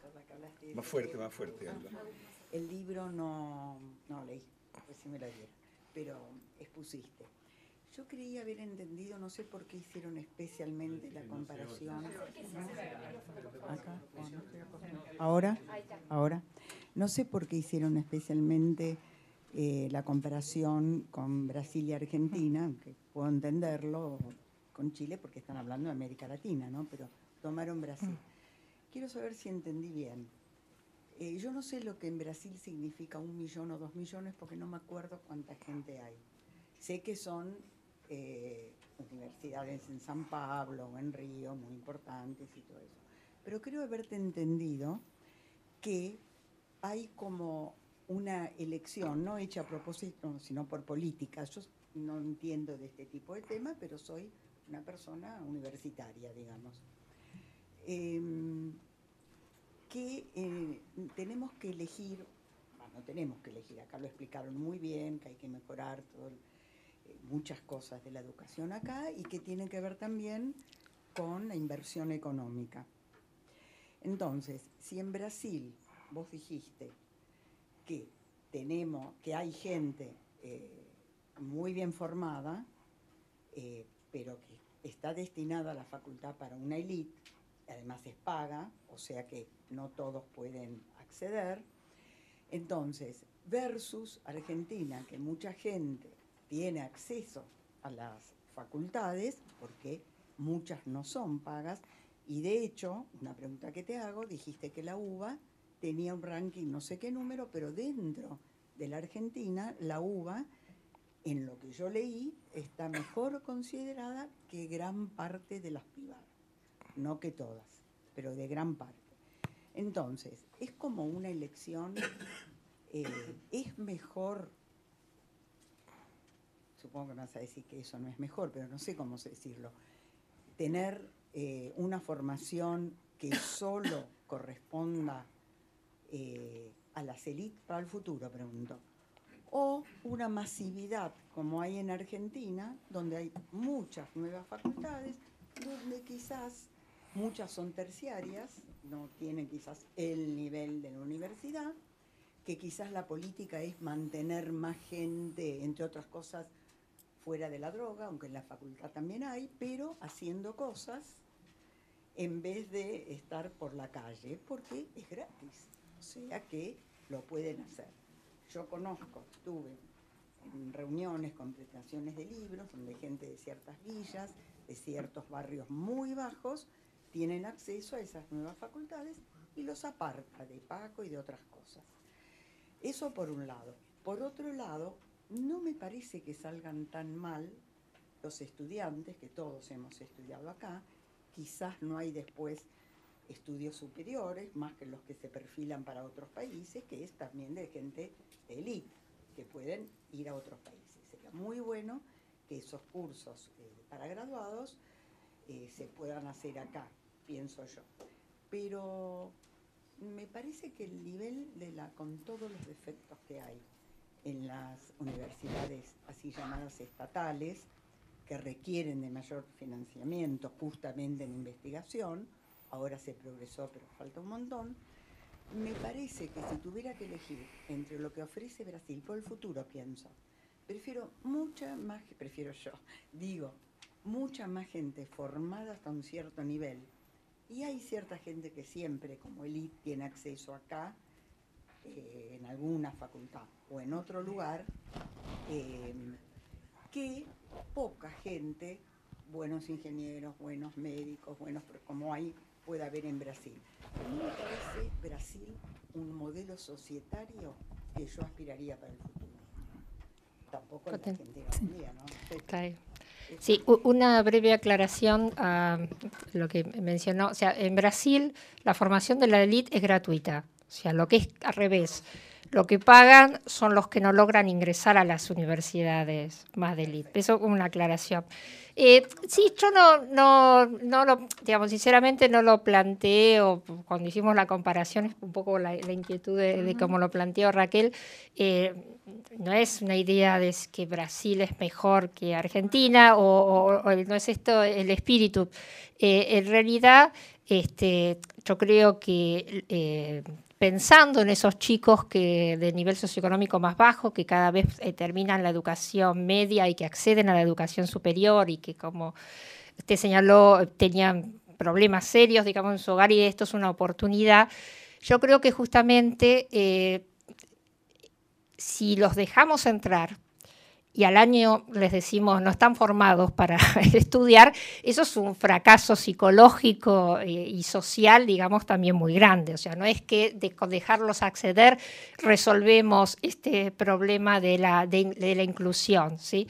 por la que hablaste... Más fuerte, Alba. El libro no leí, recién me lo dieron, pero expusiste. Yo creí haber entendido, no sé por qué hicieron especialmente la comparación. Acá, ahora. No sé por qué hicieron especialmente la comparación con Brasil y Argentina, aunque puedo entenderlo, con Chile, porque están hablando de América Latina, ¿no? Pero tomaron Brasil. Quiero saber si entendí bien. Yo no sé lo que en Brasil significa 1 millón o 2 millones, porque no me acuerdo cuánta gente hay. Sé que son universidades en San Pablo o en Río, muy importantes y todo eso. Pero creo haberte entendido que hay como una elección, no hecha a propósito, sino por política. Yo no entiendo de este tipo de temas, pero soy una persona universitaria, digamos. Tenemos que elegir, no tenemos que elegir, acá lo explicaron muy bien, que hay que mejorar muchas cosas de la educación acá y que tienen que ver también con la inversión económica. Entonces, si en Brasil vos dijiste que hay gente muy bien formada, pero que está destinada a la facultad para una élite, además es paga, o sea que no todos pueden acceder. Entonces, versus Argentina, que mucha gente tiene acceso a las facultades, porque muchas no son pagas, y de hecho, una pregunta que te hago, dijiste que la UBA tenía un ranking no sé qué número, pero dentro de la Argentina, la UBA, en lo que yo leí, está mejor considerada que gran parte de las privadas. No que todas, pero de gran parte. Entonces, es como una elección, es mejor, supongo que me vas a decir que eso no es mejor, pero no sé cómo decirlo, tener una formación que solo corresponda a las élites para el futuro, pregunto, o una masividad como hay en Argentina, donde hay muchas nuevas facultades, donde quizás muchas son terciarias, no tienen quizás el nivel de la universidad, que quizás la política es mantener más gente, entre otras cosas, fuera de la droga, aunque en la facultad también hay, pero haciendo cosas en vez de estar por la calle, porque es gratis, o sea que lo pueden hacer. Yo conozco, estuve en reuniones con presentaciones de libros, donde gente de ciertas villas, de ciertos barrios muy bajos, tienen acceso a esas nuevas facultades y los aparta de Paco y de otras cosas. Eso por un lado. Por otro lado, no me parece que salgan tan mal los estudiantes, que todos hemos estudiado acá, quizás no hay después estudios superiores, más que los que se perfilan para otros países, que es también de gente de élite, que pueden ir a otros países. Sería muy bueno que esos cursos para graduados se puedan hacer acá, pienso yo. Pero me parece que el nivel con todos los defectos que hay en las universidades así llamadas estatales, que requieren de mayor financiamiento justamente en investigación, ahora se progresó pero falta un montón, me parece que si tuviera que elegir entre lo que ofrece Brasil por el futuro, pienso, mucha más gente formada hasta un cierto nivel, y hay cierta gente que siempre como élite tiene acceso acá, en alguna facultad o en otro lugar, que poca gente, buenos ingenieros, buenos médicos, como puede haber en Brasil. A mí me parece Brasil un modelo societario que yo aspiraría para el futuro. Tampoco la Argentina hoy en día, ¿no? Claro. Sí, una breve aclaración a lo que mencionó. O sea, en Brasil la formación de la élite es gratuita. O sea, lo que es al revés. Lo que pagan son los que no logran ingresar a las universidades más de élite. Eso como una aclaración. Sí, yo no lo, digamos, sinceramente no lo planteé, o cuando hicimos la comparación, es un poco la inquietud de cómo lo planteó Raquel. No es una idea de que Brasil es mejor que Argentina, o no es esto el espíritu. En realidad, yo creo que pensando en esos chicos que de nivel socioeconómico más bajo, que cada vez terminan la educación media y que acceden a la educación superior y que, como usted señaló, tenían problemas serios, digamos, en su hogar, y esto es una oportunidad. Yo creo que justamente si los dejamos entrar y al año les decimos no están formados para estudiar, eso es un fracaso psicológico y social, digamos, también muy grande. O sea, no es que dejarlos acceder resolvemos este problema de la inclusión, ¿sí?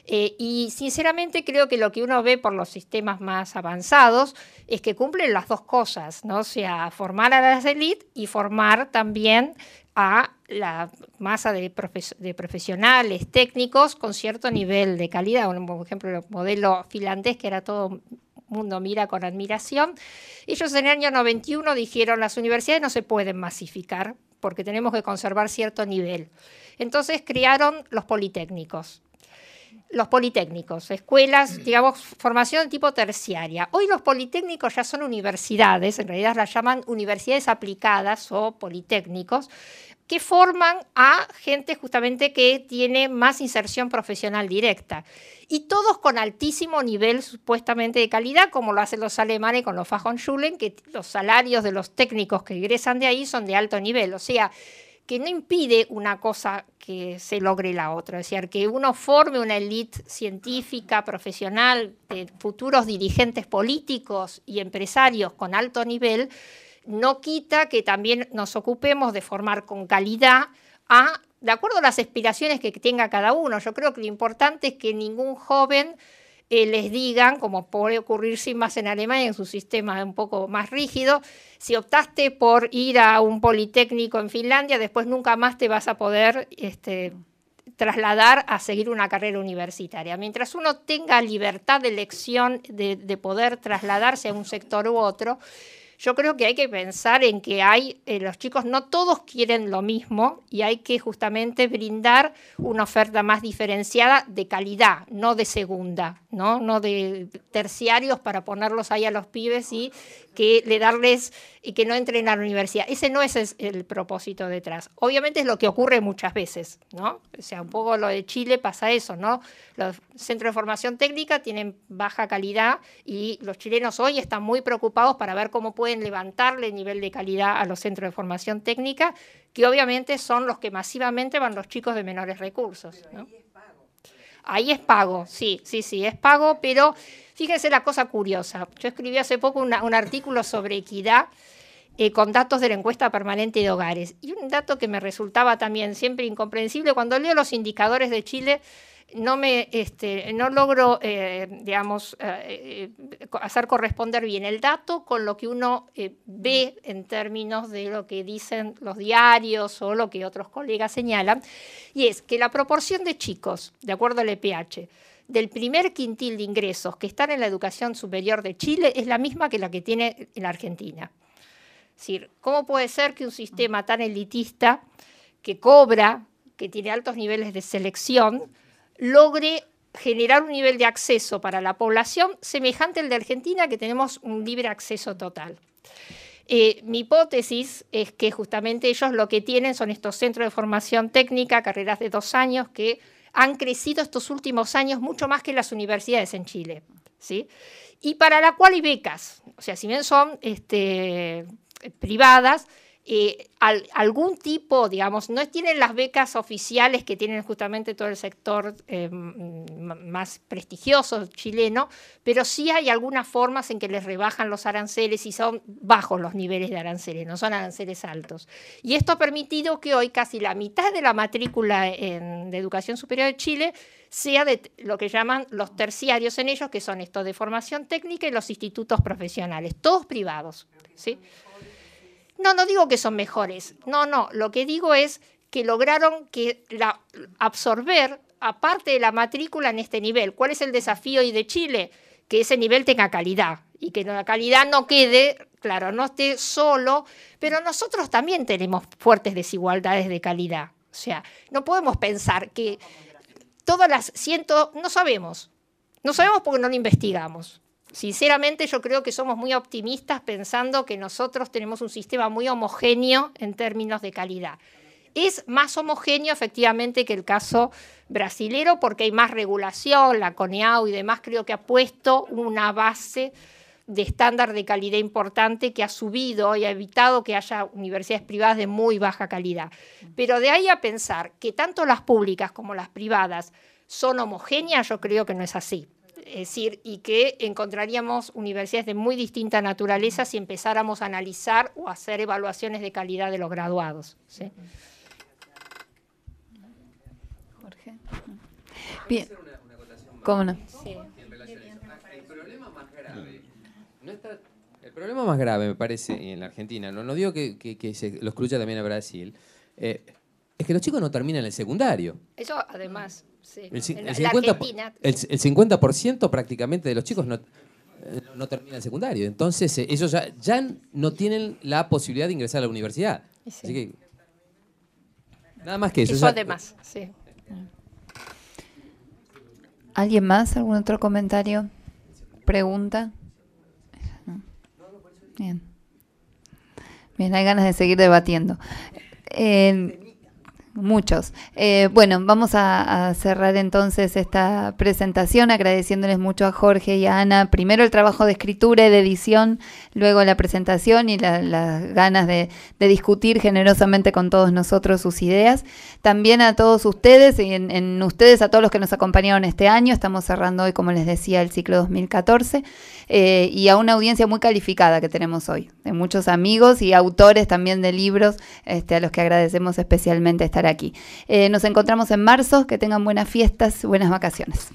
Y sinceramente creo que lo que uno ve por los sistemas más avanzados es que cumplen las dos cosas, ¿no? O sea, formar a las élites y formar también a la masa de profesionales técnicos con cierto nivel de calidad. Por ejemplo, el modelo finlandés, que era todo el mundo mira con admiración. Ellos en el año 91 dijeron, las universidades no se pueden masificar porque tenemos que conservar cierto nivel. Entonces crearon los politécnicos. Los politécnicos, escuelas, digamos, formación de tipo terciaria. Hoy los politécnicos ya son universidades, en realidad las llaman universidades aplicadas o politécnicos, que forman a gente justamente que tiene más inserción profesional directa. Y todos con altísimo nivel supuestamente de calidad, como lo hacen los alemanes con los Fachhochschulen, que los salarios de los técnicos que egresan de ahí son de alto nivel. O sea, que no impide una cosa que se logre la otra. Es decir, que uno forme una élite científica, profesional, de futuros dirigentes políticos y empresarios con alto nivel, no quita que también nos ocupemos de formar con calidad de acuerdo a las aspiraciones que tenga cada uno. Yo creo que lo importante es que ningún joven les digan, como puede ocurrir sin más en Alemania, en su sistema un poco más rígido, si optaste por ir a un politécnico en Finlandia, después nunca más te vas a poder trasladar a seguir una carrera universitaria. Mientras uno tenga libertad de elección de poder trasladarse a un sector u otro, yo creo que hay que pensar en que los chicos no todos quieren lo mismo y hay que justamente brindar una oferta más diferenciada de calidad, no de segunda, no de terciarios para ponerlos ahí a los pibes y que no entren a la universidad. Ese no es el propósito detrás. Obviamente es lo que ocurre muchas veces, ¿no? O sea, un poco lo de Chile pasa eso, ¿no? Los centros de formación técnica tienen baja calidad y los chilenos hoy están muy preocupados para ver cómo pueden levantarle el nivel de calidad a los centros de formación técnica, que obviamente son los que masivamente van los chicos de menores recursos, ¿no? Ahí es pago, sí, es pago, pero fíjense la cosa curiosa. Yo escribí hace poco un artículo sobre equidad con datos de la encuesta permanente de hogares. Y un dato que me resultaba también siempre incomprensible, cuando leo los indicadores de Chile, no logro, hacer corresponder bien el dato con lo que uno ve en términos de lo que dicen los diarios o lo que otros colegas señalan, y es que la proporción de chicos, de acuerdo al EPH, del primer quintil de ingresos que están en la educación superior de Chile es la misma que la que tiene en la Argentina. Es decir, ¿cómo puede ser que un sistema tan elitista, que cobra, que tiene altos niveles de selección, logre generar un nivel de acceso para la población semejante al de Argentina, que tenemos un libre acceso total? Mi hipótesis es que justamente ellos lo que tienen son estos centros de formación técnica, carreras de 2 años, que han crecido estos últimos años mucho más que las universidades en Chile, ¿sí? Y para la cual hay becas. O sea, si bien son privadas, algún tipo, digamos, no tienen las becas oficiales que tienen justamente todo el sector más prestigioso chileno, pero sí hay algunas formas en que les rebajan los aranceles y son bajos los niveles de aranceles, no son aranceles altos. Y esto ha permitido que hoy casi la mitad de la matrícula de educación superior de Chile sea de lo que llaman los terciarios en ellos, que son estos de formación técnica y los institutos profesionales, todos privados, ¿sí? No digo que son mejores, no, lo que digo es que lograron absorber aparte de la matrícula en este nivel. ¿Cuál es el desafío hoy de Chile? Que ese nivel tenga calidad y que la calidad no quede, claro, no esté solo, pero nosotros también tenemos fuertes desigualdades de calidad. O sea, no podemos pensar que todas las no sabemos porque no lo investigamos. Sinceramente yo creo que somos muy optimistas pensando que nosotros tenemos un sistema muy homogéneo en términos de calidad. Es más homogéneo efectivamente que el caso brasilero porque hay más regulación, la CONEAU y demás creo que ha puesto una base de estándar de calidad importante que ha subido y ha evitado que haya universidades privadas de muy baja calidad. Pero de ahí a pensar que tanto las públicas como las privadas son homogéneas, yo creo que no es así. Es decir, y que encontraríamos universidades de muy distinta naturaleza si empezáramos a analizar o a hacer evaluaciones de calidad de los graduados, ¿sí? Jorge. Bien. ¿Cómo no? Sí. El problema más grave, me parece, en la Argentina, no digo que se lo escucha también a Brasil, es que los chicos no terminan el secundario. Eso además, sí. El 50% prácticamente de los chicos no terminan el secundario. Entonces, ellos ya no tienen la posibilidad de ingresar a la universidad. Sí. Así que, nada más que eso. Eso además, sí. ¿Alguien más? ¿Algún otro comentario? ¿Pregunta? Bien. Bien, hay ganas de seguir debatiendo. Muchos. Bueno, vamos a cerrar entonces esta presentación agradeciéndoles mucho a Jorge y a Ana, primero el trabajo de escritura y de edición, luego la presentación y las ganas de discutir generosamente con todos nosotros sus ideas. También a todos ustedes y en ustedes, a todos los que nos acompañaron este año. Estamos cerrando hoy, como les decía, el ciclo 2014 y a una audiencia muy calificada que tenemos hoy, de muchos amigos y autores también de libros, a los que agradecemos especialmente estar aquí. Nos encontramos en marzo, que tengan buenas fiestas, buenas vacaciones.